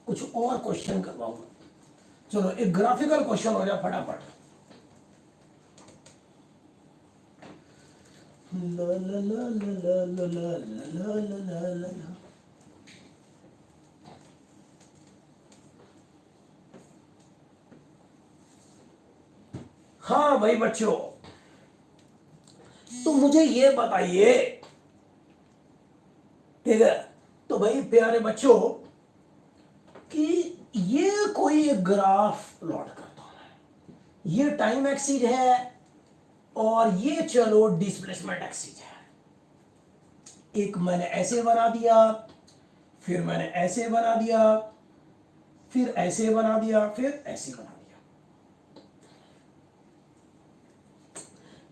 कुछ और क्वेश्चन करवाऊंगा। चलो एक ग्राफिकल क्वेश्चन हो जाए फटाफट। ला ला ला ला ला ला ला ला ला ला। हाँ भाई बच्चों, तो मुझे ये बताइए, ठीक है, तो भाई प्यारे बच्चों कि ये कोई एक ग्राफ प्लॉट करता हूं, ये टाइम एक्सिस है और ये चलो डिस्प्लेसमेंट एक्सिस है। एक मैंने ऐसे बना दिया, फिर मैंने ऐसे बना दिया, फिर ऐसे बना दिया, फिर ऐसे बना दिया।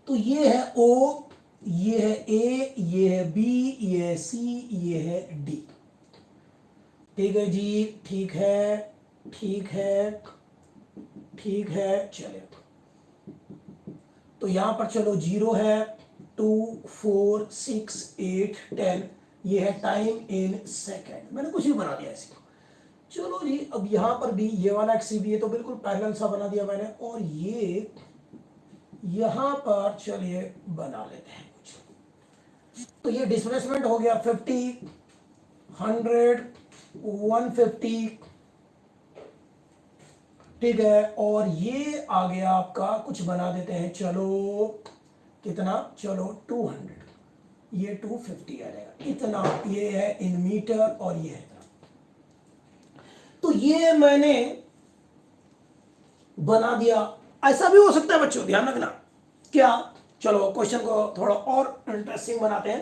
तो ये है ओ, ये है ए, ये है बी, ये है सी, ये है डी। ठीक है जी, ठीक है, ठीक है, ठीक है, चले। तो यहां पर चलो 0 है, 2, 4, 6, 8, 10, ये है टाइम इन सेकेंड, मैंने कुछ भी बना दिया ऐसे। चलो जी, अब यहां पर भी ये वाला एक्सिस भी है, तो बिल्कुल पैरेलल सा बना दिया मैंने, और ये यहां पर चलिए बना लेते हैं कुछ। तो ये डिस्प्लेसमेंट हो गया 50, 100, 150, ठीक है, और ये आ गया आपका, कुछ बना देते हैं, चलो कितना, चलो 200, ये 250 आ जाएगा, इतना ये है इन मीटर और ये है इतना। तो ये मैंने बना दिया। ऐसा भी हो सकता है बच्चों, ध्यान रखना क्या, चलो क्वेश्चन को थोड़ा और इंटरेस्टिंग बनाते हैं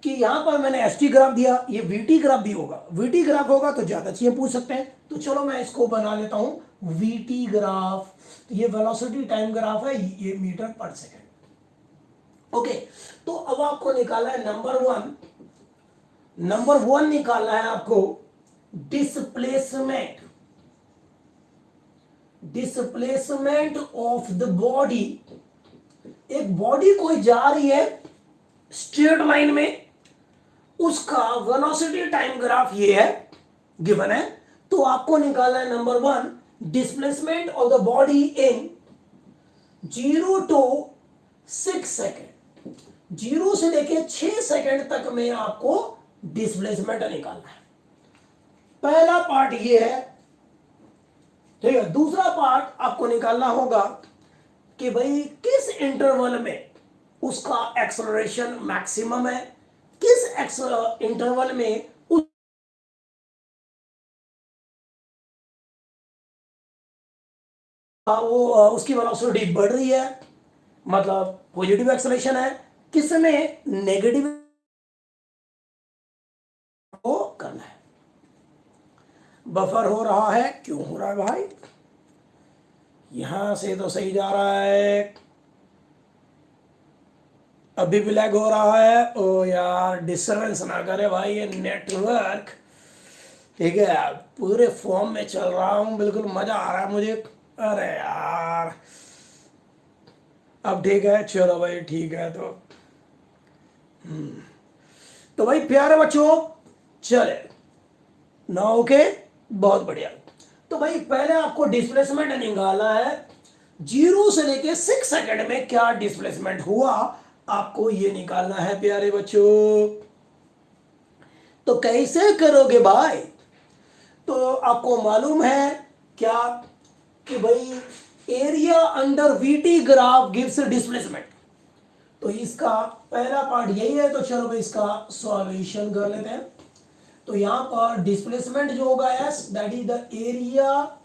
कि यहां पर मैंने एस टी ग्राफ दिया, ये वीटी ग्राफ भी होगा, वीटी ग्राफ होगा तो ज्यादा चीजें पूछ सकते हैं। तो चलो मैं इसको बना लेता हूं वीटी ग्राफ। तो ये वेलोसिटी टाइम ग्राफ है, ये मीटर पर सेकेंड। ओके, तो अब आपको निकालना है नंबर वन निकालना है आपको डिस्प्लेसमेंट ऑफ द बॉडी। एक बॉडी कोई जा रही है स्ट्रेट लाइन में, उसका वेलोसिटी टाइम ग्राफ ये है, गिवन है। तो आपको निकालना है number one displacement of the body in 0 to 6 second, 0 से लेके 6 सेकेंड तक में आपको डिस्प्लेसमेंट निकालना है। पहला पार्ट ये है, ठीक है। दूसरा पार्ट आपको निकालना होगा कि भाई किस इंटरवल में उसका एक्सेलरेशन मैक्सिमम है, किस इंटरवल में उसकी वेलोसिटी बढ़ रही है, मतलब पॉजिटिव एक्सेलरेशन है, किसमें नेगेटिव को करना है। बफर हो रहा है, क्यों हो रहा है भाई? यहां से तो सही जा रहा है, अभी भी लैग हो रहा है। ओ यार डिस्टर्बेंस ना करे भाई, ये नेटवर्क, ठीक है। पूरे फॉर्म में चल रहा हूं, बिल्कुल मजा आ रहा है मुझे। अरे यार अब ठीक है, चलो भाई ठीक है। तो भाई प्यारे बच्चों चले ना, ओके बहुत बढ़िया। तो भाई पहले आपको डिस्प्लेसमेंट निकालना है, 0 से लेके 6 सेकंड में क्या डिस्प्लेसमेंट हुआ, आपको ये निकालना है प्यारे बच्चों। तो कैसे करोगे भाई? तो आपको मालूम है क्या कि भाई area under VT graph gives displacement. तो इसका पहला पार्ट यही है। तो चलो भाई इसका सॉल्यूशन कर लेते हैं। तो यहां पर डिस्प्लेसमेंट जो होगा S, that is the area.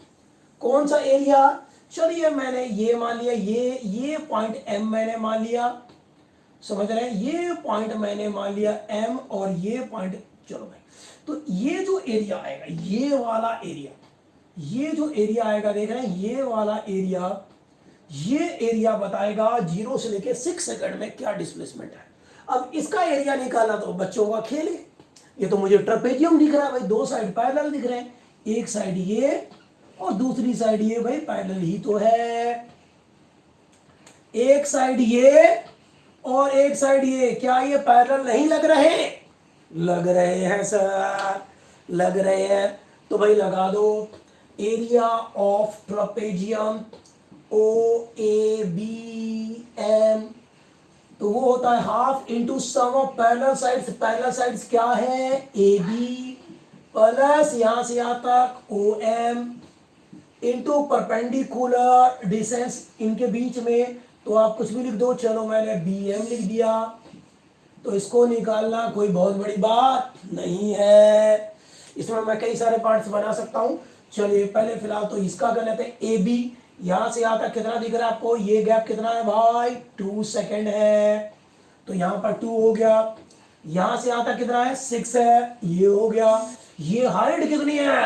कौन सा एरिया? चलिए मैंने ये मान लिया, ये पॉइंट एम मैंने मान लिया, समझ रहे हैं? ये पॉइंट मैंने मान लिया एम, और ये पॉइंट, चलो भाई। तो ये जो एरिया आएगा, ये वाला एरिया, ये जो एरिया आएगा देख रहे हैं, ये वाला एरिया, ये एरिया बताएगा 0 से लेके 6 सेकंड में क्या डिस्प्लेसमेंट है। अब इसका एरिया निकालना तो बच्चों का खेल है। ये तो मुझे ट्रेपेजियम दिख रहा है भाई, दो साइड पैरेलल दिख रहे हैं, एक साइड ये और दूसरी साइड ये, भाई पैरेलल ही तो है। एक साइड ये और एक साइड ये, क्या ये पैरेलल नहीं लग रहे? लग रहे हैं सर, लग रहे हैं। तो भाई लगा दो एरिया ऑफ ट्रेपेजियम OABM, तो वो होता है half into sum of parallel sides. Parallel sides क्या है? AB प्लस यहां से यहां तक OM इंटू परपेंडिकुलर डिस्टेंस इनके बीच में। तो आप कुछ भी लिख दो, चलो मैंने BM लिख दिया। तो इसको निकालना कोई बहुत बड़ी बात नहीं है, इसमें मैं कई सारे पार्ट्स बना सकता हूं। चलिए पहले फिलहाल तो इसका कर लेते हैं। AB यहां से यहां तक कितना दिख रहा है आपको? ये गैप कितना है भाई? 2 सेकेंड है। तो यहां पर 2 हो गया। यहां से यहां तक कितना है? 6 है, ये हो गया। ये हाइट कितनी है?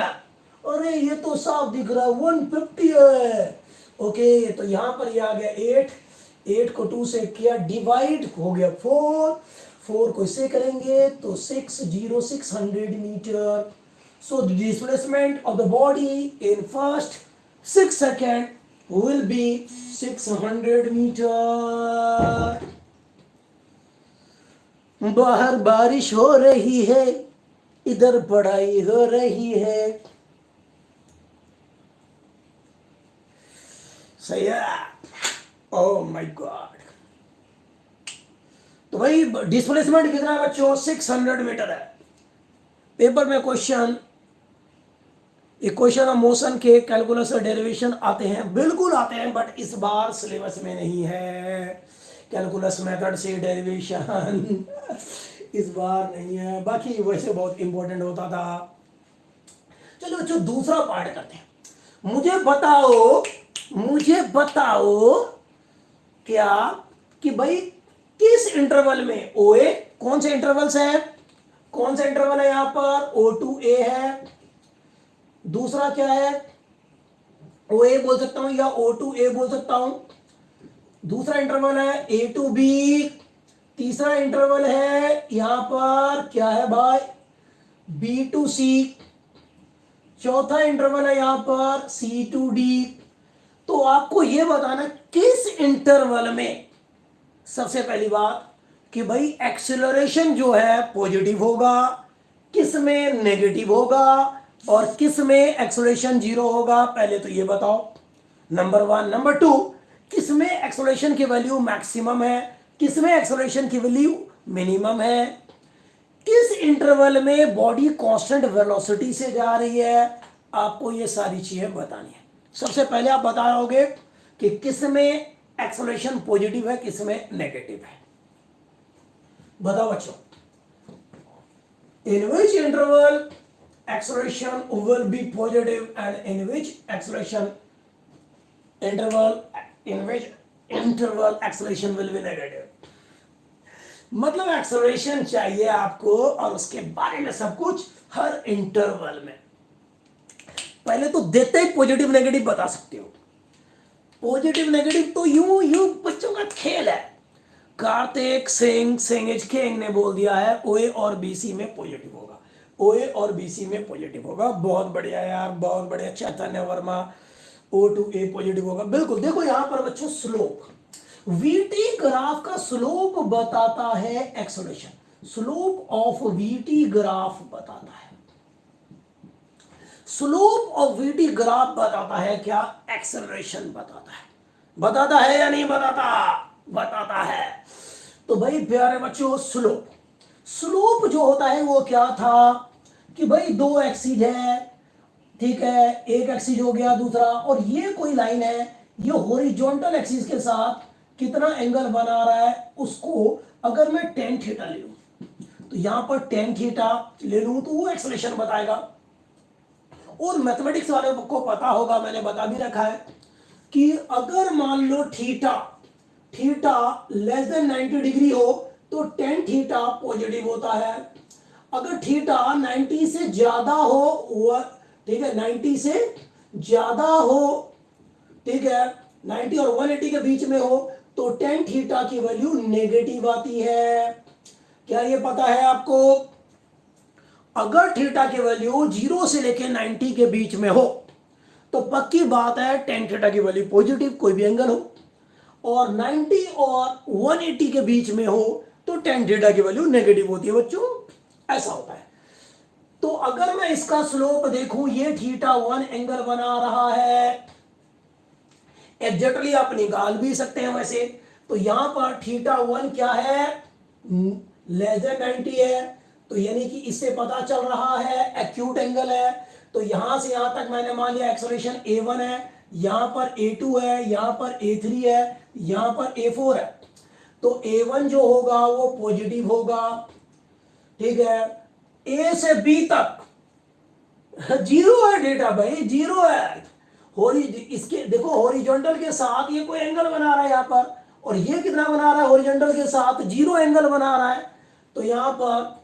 अरे ये तो साफ दिख रहा है, 150 है। ओके, तो यहां पर ये आ गया 8 को 2 से किया डिवाइड, हो गया 4 को इससे करेंगे तो 600 meter. So the displacement of the body in first 6 second will be 600 meter. बाहर बारिश हो रही है, इधर पढ़ाई हो रही है, सही है। Oh my God. तो भाई डिस्प्लेसमेंट कितना है बच्चों? 600 मीटर है। पेपर में क्वेश्चन, इक्वेशन ऑफ मोशन के कैलकुलस और डेरिवेशन आते हैं, बिल्कुल आते हैं, बट इस बार सिलेबस में नहीं है। कैलकुलस मेथड से डेरिवेशन इस बार नहीं है, बाकी वैसे बहुत इंपॉर्टेंट होता था। चलो बच्चों दूसरा पार्ट करते हैं। मुझे बताओ क्या कि भाई किस इंटरवल में OA कौन से इंटरवल्स हैं, कौन सा इंटरवल है यहां पर, O2A है, दूसरा क्या है, OA बोल सकता हूं या O2A बोल सकता हूं, दूसरा इंटरवल है A2B, तीसरा इंटरवल है यहां पर क्या है भाई, B2C, चौथा इंटरवल है यहां पर C2D। तो आपको यह बताना किस इंटरवल में, सबसे पहली बात कि भाई एक्सेलरेशन जो है पॉजिटिव होगा, किस में नेगेटिव होगा, और किस में एक्सेलरेशन जीरो होगा, पहले तो ये बताओ, नंबर वन। नंबर टू, किस में एक्सेलरेशन की वैल्यू मैक्सिमम है, किस में एक्सेलरेशन की वैल्यू मिनिमम है, किस इंटरवल में बॉडी कांस्टेंट वेलोसिटी से जा रही है, आपको ये सारी चीजें बतानी है। सबसे पहले आप बताओगे कि किस में एक्सेलरेशन पॉजिटिव है, किस में नेगेटिव है, बताओ बच्चों। इन विच interval acceleration will be positive and in which acceleration interval acceleration will be negative। मतलब एक्सेलरेशन चाहिए आपको और उसके बारे में सब कुछ हर इंटरवल में। पहले तो देते ही पॉजिटिव नेगेटिव बता सकते हो। पॉजिटिव नेगेटिव तो यूं बच्चों का खेल है। कार्तिक सिंह किंग ने बोल दिया है ओए और बीसी में पॉजिटिव होगा, ओए और बीसी में पॉजिटिव होगा। बहुत बढ़िया यार, बहुत बढ़िया। चैतन्य वर्मा O2A पॉजिटिव होगा, बिल्कुल। देखो यहां पर बच्चों स्लोप, वीटी ग्राफ का स्लोप बताता है acceleration, slope of VT graph बताता है, स्लोप ऑफ वीटी ग्राफ बताता है क्या, एक्सेलरेशन बताता है या नहीं बताता, बताता है। तो भाई प्यारे बच्चों स्लोप जो होता है वो क्या था कि भाई दो एक्सिस है, ठीक है, एक एक्सिस हो गया दूसरा, और ये कोई लाइन है, ये हॉरिजॉन्टल एक्सिस के साथ कितना एंगल बना रहा है उसको अगर मैं टेन थीटा ले लूं, तो यहां पर टेन थीटा ले लूं तो वो एक्सेलरेशन बताएगा। और मैथमेटिक्स वाले को पता होगा, मैंने बता भी रखा है कि अगर मान लो थीटा लेस देन 90 डिग्री हो तो टेन थीटा पॉजिटिव होता है। अगर थीटा 90 से ज्यादा हो, ठीक है, 90 से ज्यादा हो, ठीक है, 90 और 180 के बीच में हो तो टेन थीटा की वैल्यू नेगेटिव आती है। क्या ये पता है आपको? अगर थीटा की वैल्यू 0 से लेकर 90 के बीच में हो तो पक्की बात है टेन थीटा की वैल्यू पॉजिटिव, कोई भी एंगल हो। और 90 और 180 के बीच में हो तो टेन थीटा की वैल्यू नेगेटिव होती है बच्चों, ऐसा होता है। तो अगर मैं इसका स्लोप देखूं, ये थीटा 1 एंगल बना रहा है, एग्जैक्टली आप निकाल भी सकते हैं वैसे। तो यहां पर थीटा 1 क्या है, लेस देन 90 है, तो यानी कि इससे पता चल रहा है एक्यूट एंगल है। तो यहां से यहां तक मैंने मान लिया एक्सेलरेशन A1 है, यहां पर A2 है, यहां पर A3 है, यहां पर A4 है। तो A1 जो होगा वो पॉजिटिव होगा, ठीक है। A से B तक जीरो है डेटा भाई, जीरो है। इसके देखो हॉरिजॉन्टल के साथ ये कोई एंगल बना रहा है यहां पर, और ये कितना बना रहा है हॉरिजॉन्टल के साथ, जीरो एंगल बना रहा है। तो यहां पर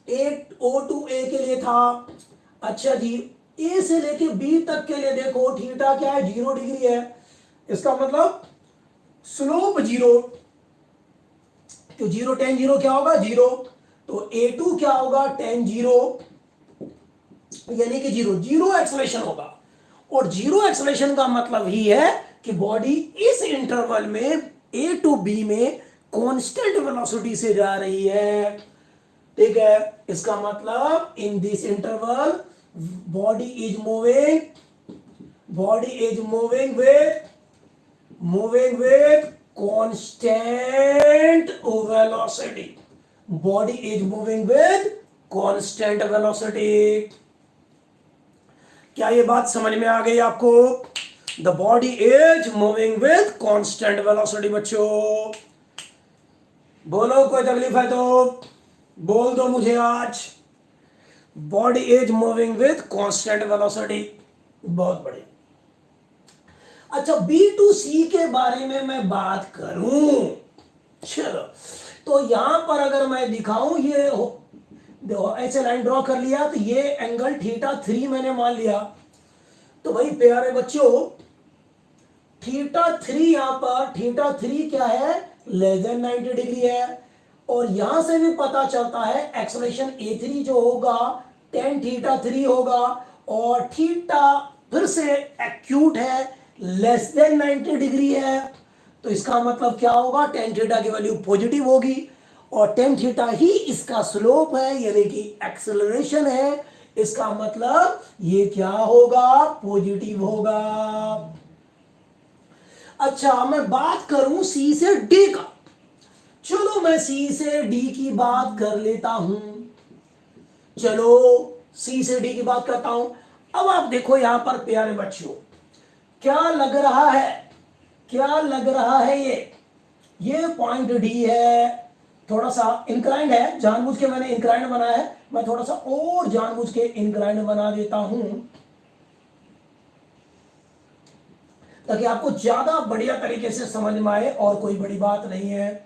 O2A के लिए था, अच्छा जी, A से लेके B तक के लिए देखो थीटा क्या है, 0 डिग्री है। इसका मतलब स्लोप 0, तो 0 tan 0 क्या होगा, 0। तो A2 क्या होगा, tan 0, यानी कि 0 एक्सेलरेशन होगा। और 0 एक्सेलरेशन का मतलब ही है कि बॉडी इस इंटरवल में A to B में कांस्टेंट वेलोसिटी से जा रही है, ठीक है। इसका मतलब in this interval body is moving with constant velocity, body is moving with constant velocity. क्या ये बात समझ में आ गई आपको? The body is moving with constant velocity. बच्चों बोलो, कोई तकलीफ है तो बोल दो मुझे आज। Body is moving with constant velocity, बहुत बढ़िया। अच्छा, B to C के बारे में मैं बात करूं, चलो तो यहां पर अगर मैं दिखाऊं, ये देखो ऐसे लाइन ड्रॉ कर लिया, तो ये एंगल θ3 मैंने मान लिया। तो भाई प्यारे बच्चों, θ3 यहां पर, θ3 क्या है, लेस देन 90 डिग्री है। और यहां से भी पता चलता है एक्सलेशन A3 जो होगा tan θ3 होगा, और थीटा फिर से एक्यूट है, लेस देन 90 डिग्री है। तो इसका मतलब क्या होगा, tan थीटा की वैल्यू पॉजिटिव होगी, और tan थीटा ही इसका स्लोप है, यानी कि एक्सेलरेशन है। इसका मतलब ये क्या होगा, पॉजिटिव होगा। अच्छा, मैं बात करूं सी से डी का। चलो मैं सी से डी की बात कर लेता हूं। चलो सी से डी की बात करता हूं। अब आप देखो यहां पर प्यारे बच्चों, क्या लग रहा है, क्या लग रहा है, ये पॉइंट डी है, थोड़ा सा इंक्लाइंड है, जानबूझ के मैंने इंक्लाइंड बनाया है। मैं थोड़ा सा और जानबूझ के इंक्लाइंड बना देता हूं, ताकि आपको ज्यादा बढ़िया तरीके से समझ में आए। और कोई बड़ी बात नहीं है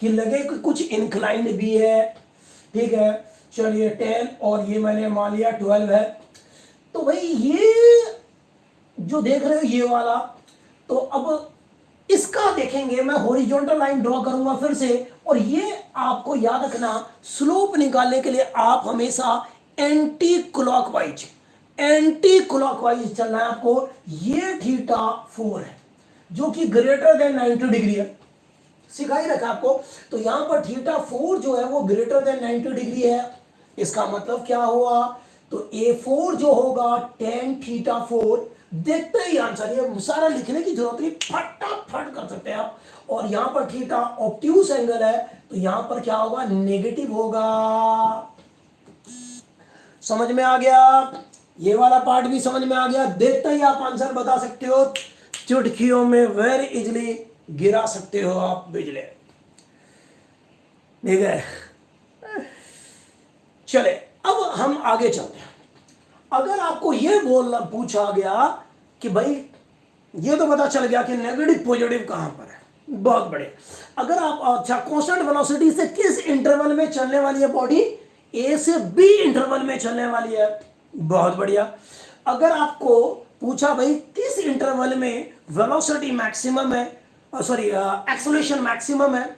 कि लगे कि कुछ इंक्लाइंड भी है, ठीक है। चलिए 10 और ये मैंने मान लिया 12 है। तो भाई ये जो देख रहे हो ये वाला, तो अब इसका देखेंगे, मैं हॉरिजॉन्टल लाइन ड्रॉ करूंगा फिर से। और ये आपको याद रखना, स्लोप निकालने के लिए आप हमेशा एंटी क्लॉकवाइज चलना है आपको। ये θ4 है जो कि ग्रेटर देन 90 डिग्री है, सिखा ही रखा आपको। तो यहां पर θ4 जो है वो ग्रेटर देन 90 डिग्री है। इसका मतलब क्या हुआ, तो A4 जो होगा tan θ4, देखते ही आंसर, ये सारा लिखने की जरूरत नहीं, फटाफट कर सकते हैं आप। और यहां पर थीटा ऑब्ट्यूस एंगल है, तो यहां पर क्या होगा, नेगेटिव होगा। समझ में आ गया, ये वाला पार्ट भी समझ में आ गया। देखते ही आप आंसर बता सकते हो, चुटकियों में वेरी इजिली गिरा सकते हो आप बिजली। ठीक है, चले अब हम आगे चलते हैं। अगर आपको यह बोलना पूछा गया कि भाई ये तो पता चल गया कि नेगेटिव पॉजिटिव कहां पर है, बहुत बड़े। अगर आप, अच्छा, कांस्टेंट वेलोसिटी से किस इंटरवल में चलने वाली है बॉडी, ए से बी इंटरवल में चलने वाली है, बहुत बढ़िया। अगर आपको पूछा भाई किस इंटरवल में वेलोसिटी मैक्सिमम है, सॉरी एक्सेलरेशन मैक्सिमम है,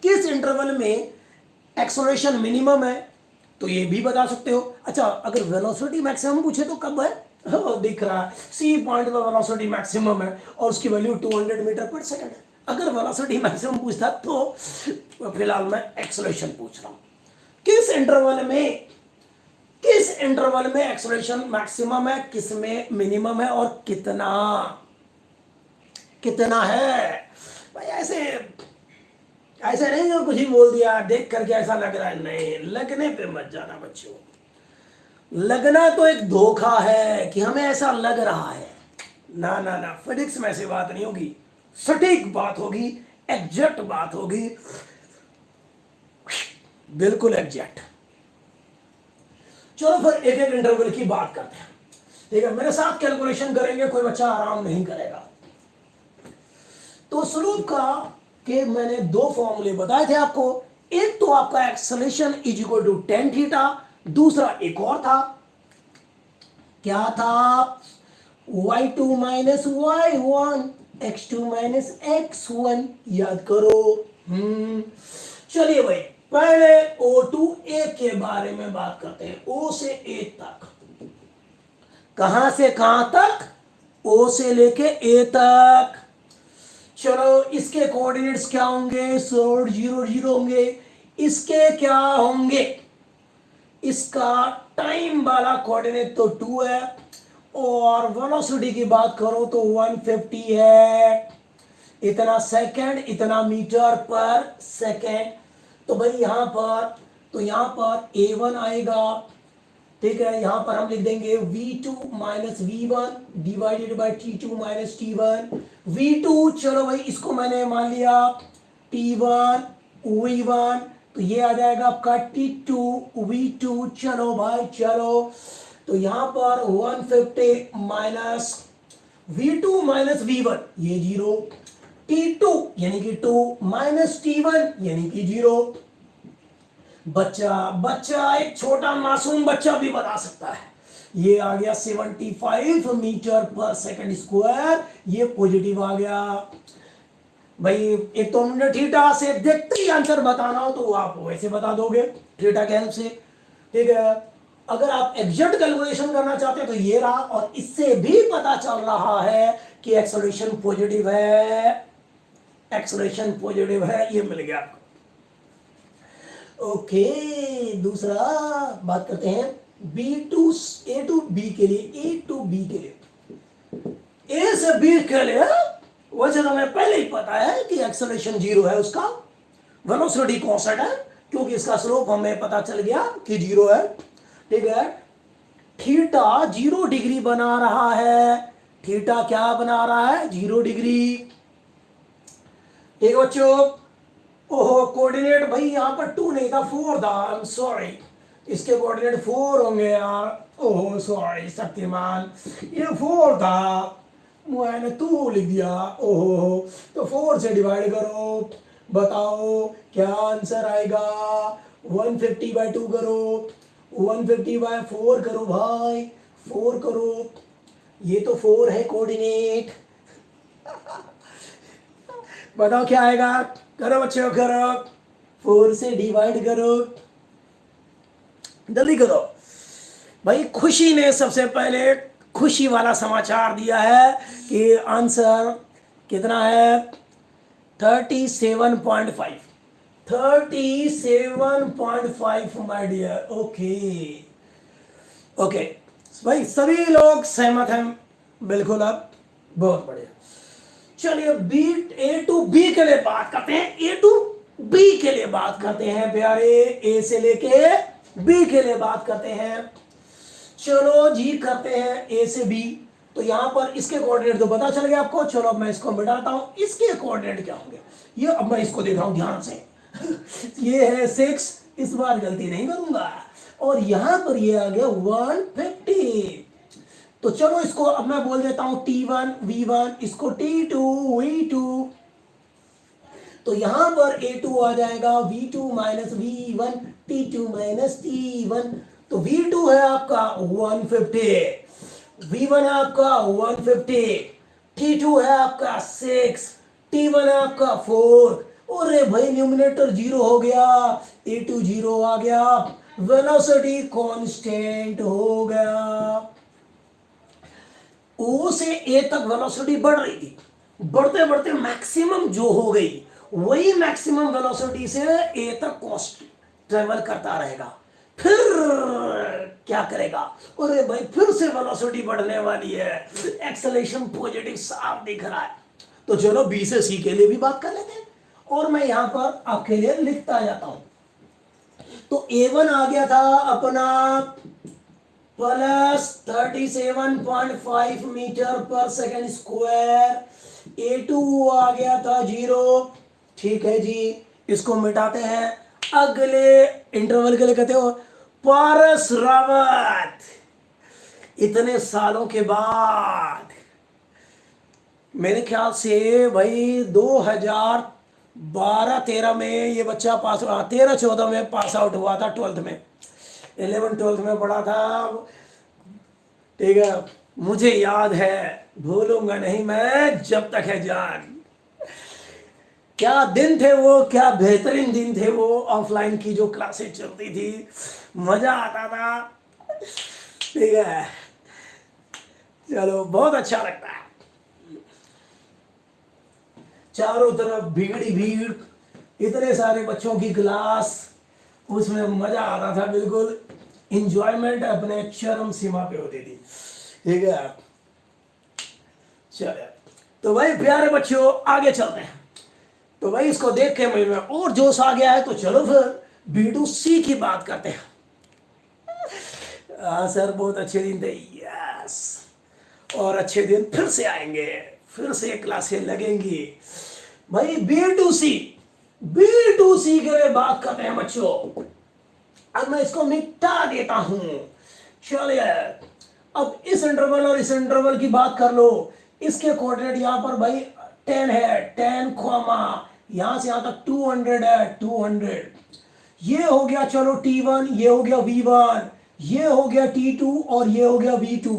किस इंटरवल में एक्सेलरेशन मिनिमम है, तो ये भी बता सकते हो। अच्छा, अगर वेलोसिटी मैक्सिमम पूछे तो कब है, दिख रहा है सी पॉइंट पर वेलोसिटी मैक्सिमम है और उसकी वैल्यू 200 मीटर पर सेकंड है। अगर वेलोसिटी मैक्सिमम पूछता तो फिलहाल मैं एक्सेलरेशन पूछ रहा हूं, किस इंटरवल में एक्सेलरेशन मैक्सिमम है, किस में मिनिमम है, और कितना है। भाई ऐसे नहीं जो कुछ ही बोल दिया देख करके ऐसा लग रहा है, नहीं, लगने पे मत जाना बच्चों। लगना तो एक धोखा है कि हमें ऐसा लग रहा है, ना ना ना, फिजिक्स में ऐसी बात नहीं होगी, सटीक बात होगी, एग्जैक्ट बात होगी, बिल्कुल एग्जैक्ट। चलो फिर एक एक इंटरवल की बात करते हैं, ठीक है। मेरे साथ कैलकुलेशन करेंगे, कोई बच्चा आराम नहीं करेगा। तो स्लोप का के मैंने दो फॉर्मूले बताए थे आपको। एक तो आपका acceleration is equal to tan theta, दूसरा एक और था, क्या था, y2 minus y1 x2 minus x1, याद करो। चलिए भाई, पहले O2A के बारे में बात करते हैं, O से A तक। कहां से कहां तक, O से लेके A तक। चलो, इसके कोऑर्डिनेट्स क्या होंगे, 0 0 होंगे। इसके क्या होंगे, इसका टाइम वाला कोऑर्डिनेट तो 2 है, और वेलोसिटी की बात करो तो 150 है, इतना सेकंड, इतना मीटर पर सेकंड। तो भाई यहां पर A1 आएगा, ठीक है। यहां पर हम लिख देंगे V2 minus V1 divided by T2 minus T1। V2, चलो भाई इसको मैंने मान लिया T1 V1, तो ये आ जाएगा आपका T2 V2। चलो भाई चलो, तो यहां पर 150 माइनस V2 माइनस V1, ये 0, T2 यानी कि 2 माइनस T1 यानी कि 0। बच्चा एक छोटा मासूम बच्चा भी बता सकता है। ये आ गया 75 मीटर पर सेकंड स्क्वायर, ये पॉजिटिव आ गया। भाई एक तो हमने थीटा से देखते ही आंसर बताना हो तो आप वैसे बता दोगे थीटा के हेल्प से, ठीक है। अगर आप एग्जैक्ट कैलकुलेशन करना चाहते हैं तो ये रहा, और इससे भी पता चल रहा है कि एक्सेलरेशन पॉजिटिव है, एक्सेलरेशन पॉजिटिव है, ये मिल गया आपको। ओके, दूसरा बात करते हैं A टू B के लिए, A से B के लिए वैसे तो हमें पहले ही पता है कि एक्सेलरेशन 0 है, उसका वेलोसिटी कांस्टेंट है, क्योंकि इसका स्लोप हमें पता चल गया कि 0 है, ठीक है। थीटा 0 डिग्री बना रहा है, थीटा क्या बना रहा है, 0 डिग्री, ठीक है बच्चों। ओहो कोऑर्डिनेट भाई यहाँ पर 2 नहीं था, 4 था, आई एम सॉरी, इसके कोऑर्डिनेट 4 होंगे यार, ओहो सॉरी शक्तिमान, ये 4 था, मैंने 2 लिख दिया, ओहो। तो 4 से डिवाइड करो, बताओ क्या आंसर आएगा। 150/2 करो, 150/4 करो भाई, 4 करो, ये तो 4 है कोऑर्डिनेट। बताओ क्या आएगा, करो बच्चों करो, 4 से डिवाइड करो, जल्दी करो भाई। खुशी ने सबसे पहले खुशी वाला समाचार दिया है कि आंसर कितना है, 37.5, 37.5 माय डियर। ओके ओके भाई, सभी लोग सहमत हैं बिल्कुल, अब बहुत बढ़िया। चलिए A टू B के लिए बात करते हैं, A टू B के लिए बात करते हैं प्यारे, A से लेके B के लिए बात करते हैं। चलो जी करते हैं A से B। तो यहां पर इसके कोऑर्डिनेट तो पता चल गया आपको, चलो अब मैं इसको मिटाता हूं, इसके कोऑर्डिनेट क्या होंगे ये अब मैं इसको देख रहा हूं ध्यान से। ये है 6, इस बार गलती नहीं करूंगा, और यहां पर ये आ गया 150। तो चलो इसको अब मैं बोल देता हूं T1 V1, इसको T2 V2। तो यहां पर A2 आ जाएगा V2 minus V1, T2 minus T1। तो V2 है आपका 150, V1 है आपका 150, T2 है आपका 6, T1 है आपका 4। अरे भाई न्यूमिनेटर 0 हो गया, A2 0 आ गया, वेलोसिटी कांस्टेंट हो गया। O से A तक वेलोसिटी बढ़ रही थी, बढ़ते बढ़ते मैक्सिमम जो हो गई, वही मैक्सिमम वेलोसिटी से A तक ट्रेवल करता रहेगा। फिर क्या करेगा, अरे भाई फिर से वेलोसिटी बढ़ने वाली है, एक्सेलरेशन पॉजिटिव साफ दिख रहा है। तो चलो B से C के लिए भी बात कर लेते हैं, और मैं यहां पर आपके लिए लिखता जाता हूं। तो A1 आ गया था अपना प्लस 37.5 मीटर पर सेकेंड स्क्वायर, A2 आ गया था 0, ठीक है जी। इसको मिटाते हैं, अगले इंटरवल के लिए कहते हो पारस रावत, इतने सालों के बाद मेरे ख्याल से भाई 2012-13 में ये बच्चा पास, 13-14 में पास आउट हुआ था, 12th में, 11-12th में पढ़ा था, ठीक है। मुझे याद है, भूलूंगा नहीं मैं जब तक है जान। क्या दिन थे वो, क्या बेहतरीन दिन थे वो, ऑफलाइन की जो क्लासेस चलती थी, मजा आता था, ठीक है। चलो बहुत अच्छा लगता है, चारों तरफ भीड़ ही भीड़, इतने सारे बच्चों की क्लास, उसमें मजा आता था, बिल्कुल इंजॉयमेंट अपने चरम सीमा पे होती थी, ठीक है। चलिए तो भाई प्यारे बच्चों आगे चलते हैं। तो भाई इसको देख के मुझे में और जोश आ गया है, तो चलो फिर B2C की बात करते हैं। सर बहुत अच्छे दिन थे, यस, और अच्छे दिन फिर से आएंगे, फिर से क्लासें लगेंगी भाई। B2C के लिए बात करते हैं बच्चों। अब मैं इसको मिटा देता हूं, चलिए अब इस इंटरवल और इस इंटरवल की बात कर लो। इसके कोऑर्डिनेट यहां पर भाई 10 है, 10 कॉमा यहां से यहां तक 200 है, 200। ये हो गया चलो T1, ये हो गया V1, ये हो गया T2 और ये हो गया V2।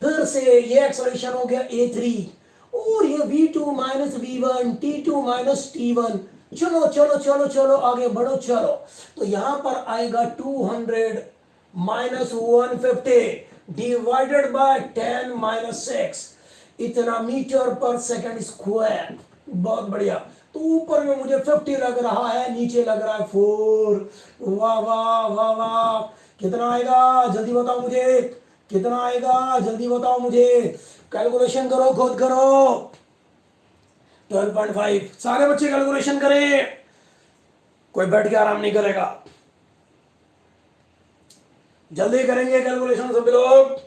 फिर से ये एक्सलेशन हो गया A3 और ये V2 minus V1, T2 minus T1। चलो चलो चलो चलो आगे बढ़ो चलो। तो यहां पर आएगा 200 माइनस 150 डिवाइडेड बाय 10 माइनस 6, इतना मीटर पर सेकंड स्क्वायर। बहुत बढ़िया। तो ऊपर में मुझे 50 लग रहा है, नीचे लग रहा है 4। वाह वाह वाह वाह। कितना आएगा जल्दी बताओ मुझे, कितना आएगा जल्दी बताओ मुझे, कैलकुलेशन करो, खुद करो। 12.5। सारे बच्चे कैलकुलेशन करें, कोई बैठ के आराम नहीं करेगा, जल्दी करेंगे कैलकुलेशन सभी लोग।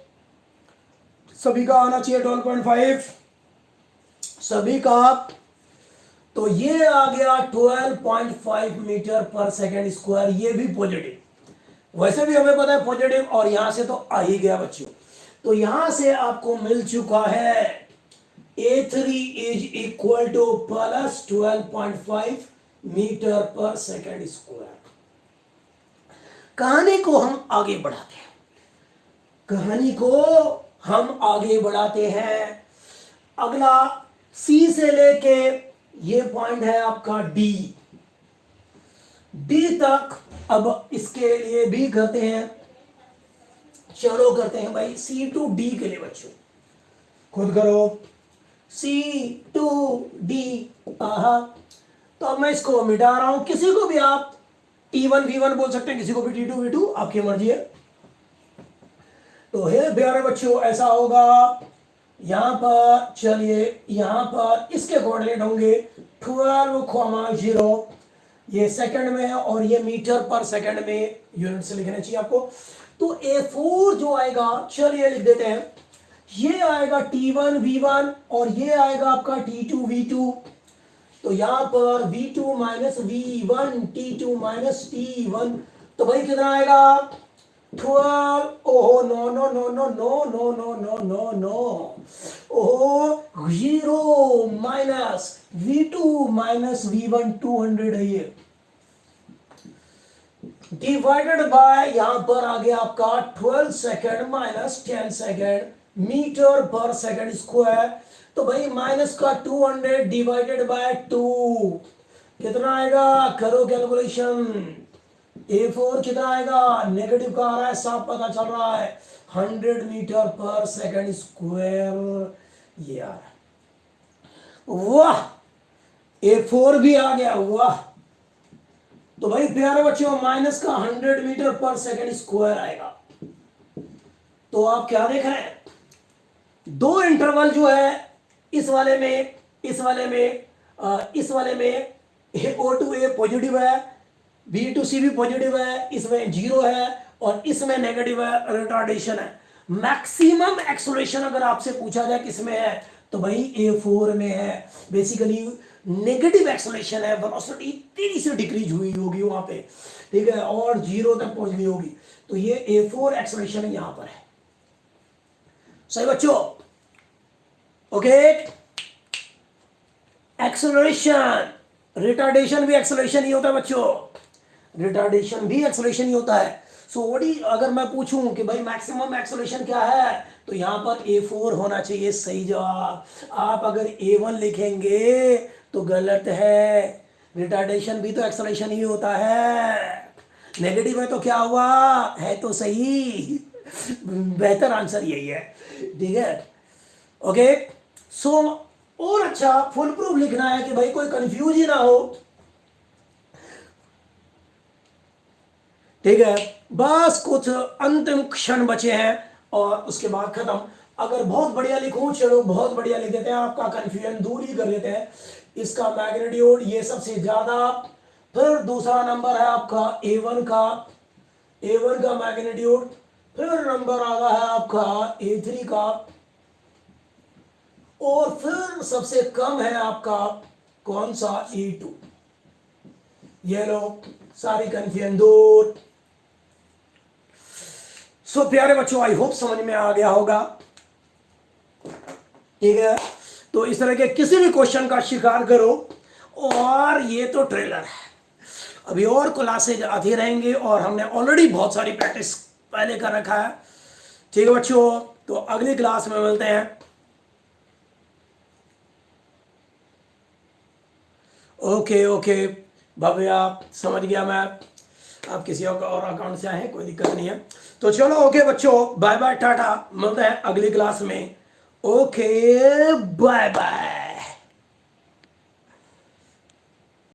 सभी का आना चाहिए 12.5 सभी का। तो ये आ गया 12.5 मीटर पर सेकेंड स्क्वायर, ये भी पॉजिटिव। वैसे भी हमें पता है पॉजिटिव, और यहां से तो आ ही गया बच्चों। तो यहां से आपको मिल चुका है A3 is equal to plus 12.5 meter पर सेकेंड स्क्वायर। कहानी को हम आगे बढ़ाते हैं, कहानी को हम आगे बढ़ाते हैं। अगला C से लेके ये पॉइंट है आपका D तक। अब इसके लिए भी करते हैं, चलो करते हैं भाई C to D के लिए बच्चों, खुद करो। C to D। तो अब मैं इसको मिटा रहा हूं, किसी को भी आप T1 V1 बोल सकते हैं, किसी को भी T2 V2, आपकी मर्जी है। तो हे प्यारे बच्चों ऐसा होगा, यहां पर चलिए, यहां पर इसके कोऑर्डिनेट होंगे 12,0, ये सेकंड में है और ये मीटर पर सेकंड में यूनिट से लिखना चाहिए आपको। तो A4 जो आएगा, चलिए लिख देते हैं, ये आएगा T1 V1 और ये आएगा आपका T2 V2। तो यहां पर V2 minus V1, T2 minus T1। तो भाई कितना आएगा 12। ओहो no no no no no no no no no no, ओहो 0 माइनस V2 माइनस V1, 200 है ये, डिवाइडेड बाय यहां पर आ गया आपका 12 सेकेंड माइनस 10 सेकेंड मीटर पर सेकेंड स्क्वायर। तो भाई माइनस का 200 डिवाइडेड बाय 2 कितना आएगा, करो कैलकुलेशन। A4 कितना आएगा, नेगेटिव का आ रहा है, साफ पता चल रहा है, 100 मीटर पर सेकेंड स्क्वायर ये आ रहा है। वाह, A4 भी आ गया, वाह। तो भाई प्यारे बच्चों माइनस का 100 मीटर पर सेकेंड स्क्वायर आएगा। तो आप क्या देख रहे हैं, दो इंटरवल जो है, इस वाले में, इस वाले में, इस वाले में O2A पॉजिटिव है, B2C भी पॉजिटिव है, इसमें 0 है और इसमें नेगेटिव है, रिटार्डेशन है। मैक्सिमम एक्सेलरेशन अगर आपसे पूछा जाए किसमें है, तो भाई A4 में है। बेसिकली नेगेटिव एक्सेलरेशन है, वेलोसिटी तेजी से डिक्रीज हुई होगी वहां पे, ठीक है, और 0 तक पहुंच गई होगी। तो ये A4 एक्सेलरेशन यहां पर है। सही बच्चों, ओके। एक्सेलरेशन, रिटार्डेशन भी एक्सेलरेशन ही होता है बच्चों, रिटार्डेशन भी एक्सेलरेशन ही होता है। सो अगर मैं पूछूं कि भाई मैक्सिमम एक्सेलरेशन क्या है, तो यहां पर A4 होना चाहिए सही जवाब। आप अगर A1 लिखेंगे तो गलत है, रिटार्डेशन भी तो एक्सेलरेशन ही होता है। नेगेटिव है तो क्या हुआ, है तो सही। बेहतर आंसर यही है, ठीक है, ओके। सो और अच्छा फुल प्रूफ लिखना है कि भाई कोई कंफ्यूज ही ना हो, ठीक है। बस कुछ अंतिम क्षण बचे हैं और उसके बाद खत्म। अगर बहुत बढ़िया लिखूं, चलो बहुत बढ़िया लिख देते हैं, आपका कंफ्यूजन दूर ही कर लेते हैं। इसका मैग्नीट्यूड ये सबसे ज्यादा, फिर दूसरा नंबर है आपका A1 का मैग्नीट्यूड, फिर नंबर आ रहा है आपका A3 का, और फिर सबसे कम है आपका कौन सा, A2। ये लो सारी कंफ्यूजन दूर। सो प्यारे बच्चों, आई होप समझ में आ गया होगा, ठीक है। तो इस तरह के किसी भी क्वेश्चन का शिकार करो। और ये तो ट्रेलर है, अभी और क्लासेज आती रहेंगे और हमने ऑलरेडी बहुत सारी प्रैक्टिस पहले कर रखा है। ठीक है बच्चों, तो अगली क्लास में मिलते हैं। ओके ओके भव्या, समझ गया मैं, आप किसी और अकाउंट से आए हैं, कोई दिक्कत नहीं है। तो चलो ओके बच्चों, बाय बाय टाटा, मिलते हैं अगली क्लास में। Okay bye bye.